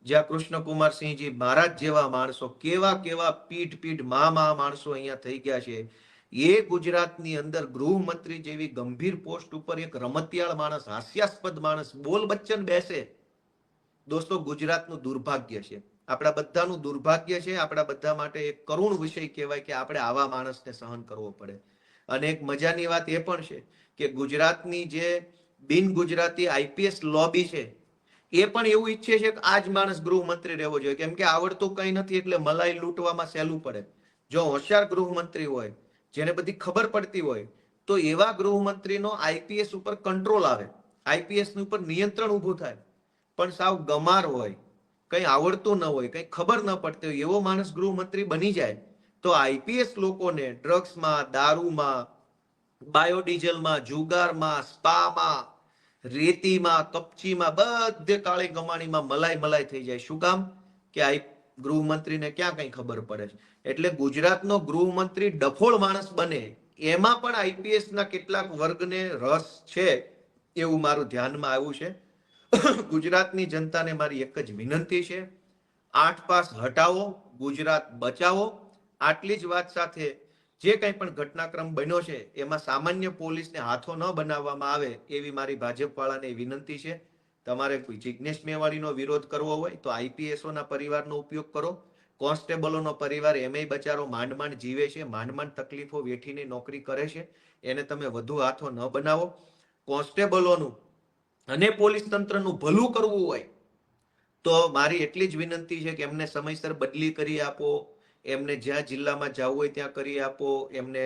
જ્યાં કૃષ્ણકુમારસિંહજી મહારાજ જેવા માણસો, કેવા કેવા પીઠ મહા માણસો અહીંયા થઈ ગયા છે. એ ગુજરાતની અંદર ગૃહમંત્રી જેવી ગંભીર પોસ્ટ ઉપર એક રમતિયાળ માણસ, હાસ્યાસ્પદ માણસ, બોલ બચ્ચન બેસે. દોસ્તો, ગુજરાતનું દુર્ભાગ્ય છે, આપણા બધાનું દુર્ભાગ્ય છે. આપણા બધા માટે એક કરુણ વિષય કહેવાય કે આપણે આવા માણસને સહન કરવો પડે. અને એક મજાની વાત એ પણ છે કે ગુજરાતની જે બિન ગુજરાતી IPS લોબી છે એ પણ એવું ઈચ્છે છે કે આ જ માણસ ગૃહમંત્રી રહેવો જોઈએ, કેમ કે આવડતું કઈ નથી એટલે મલાઈ લૂંટવામાં સહેલું પડે. જો હોશિયાર ગૃહમંત્રી હોય, જેને બધી ખબર પડતી હોય, તો એવા ગૃહમંત્રીનો IPS ઉપર કંટ્રોલ આવે, IPS ઉપર નિયંત્રણ ઊભું થાય. પણ સાવ ગમાર હોય, કઈ આવડતું ન હોય, કઈ ખબર ન પડતી હોય એવો માણસ ગૃહમંત્રી બની જાય તો IPS લોકોને ડ્રગ્સમાં, દારૂમાં, બાયોડીઝલમાં, જુગારમાં, સ્પામાં, રેતીમાં, કપચીમાં, બધે કાળી કમાણીમાં મલાઈ થઈ જાય. શું કામ? કે આ ગૃહમંત્રીને ક્યાં કઈ ખબર પડે છે. એટલે ગુજરાતનો ગૃહમંત્રી ડફોળ માણસ બને એમાં પણ IPS ના કેટલાક વર્ગને રસ છે એવું મારું ધ્યાનમાં આવ્યું છે. ગુજરાતની જનતાને મારી એક જ વિનંતી છે, 8 પાસ હટાવો, ગુજરાત બચાવો. આટલી જ વાત સાથે જે કંઈ પણ ઘટનાક્રમ બન્યો છે એમાં સામાન્ય પોલીસને હાથો ન બનાવવામાં આવે એવી મારી ભાજપ વાળાને વિનંતી છે. તમારે કોઈ જિગ્નેશ મેવાણીનો વિરોધ કરવો હોય તો IPSઓના પરિવારનો ઉપયોગ કરો. કોન્સ્ટેબલોનો પરિવાર એમેય બચારો માંડ માંડ જીવે છે, માંડ માંડ તકલીફો વેઠીને નોકરી કરે છે. એને તમે વધુ હાથો ન બનાવો. કોન્સ્ટેબલોનું અને પોલીસ તંત્રનું ભલું કરવું હોય તો મારી એટલી જ વિનંતી છે કે એમને સમયસર બદલી કરી આપો, એમને જ્યાં જિલ્લામાં જવું હોય ત્યાં કરી આપો, એમને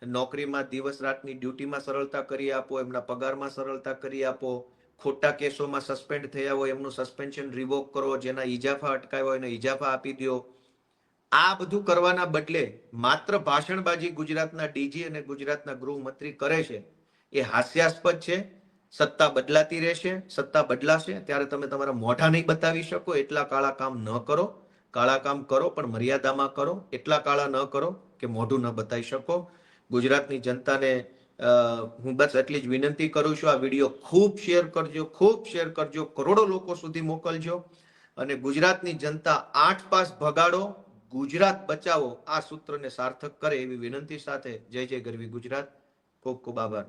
નોકરીમાં દિવસ રાતની ડ્યુટીમાં સરળતા કરી આપો, એમના પગારમાં સરળતા કરી આપો. ખોટા કેસોમાં સસ્પેન્ડ થયા હોય એમનું સસ્પેન્શન રિવોક કરો, જેના ઇજાફા અટકાવ્યા હોય એને ઇજાફા આપી દો. આ બધું કરવાના બદલે માત્ર ભાષણબાજી ગુજરાતના ડીજી અને ગુજરાતના ગૃહમંત્રી કરે છે એ હાસ્યાસ્પદ છે. સત્તા બદલાતી રહેશે, સત્તા બદલાશે ત્યારે તમે તમારા મોઢા નહીં બતાવી શકો. એટલા કાળા કામ ન કરો. કાળા કામ કરો પણ મર્યાદામાં કરો. એટલા કાળા ન કરો કે મોઢું ન બતાવી શકો. ગુજરાતની જનતાને હું બસ એટલી જ વિનંતી કરું છું, આ વિડીયો ખૂબ શેર કરજો, ખૂબ શેર કરજો, કરોડો લોકો સુધી મોકલજો અને ગુજરાતની જનતા 8 પાસ ભગાડો, ગુજરાત બચાવો આ સૂત્રને સાર્થક કરે એવી વિનંતી સાથે જય જય ગરવી ગુજરાત. ખૂબ ખૂબ આભાર.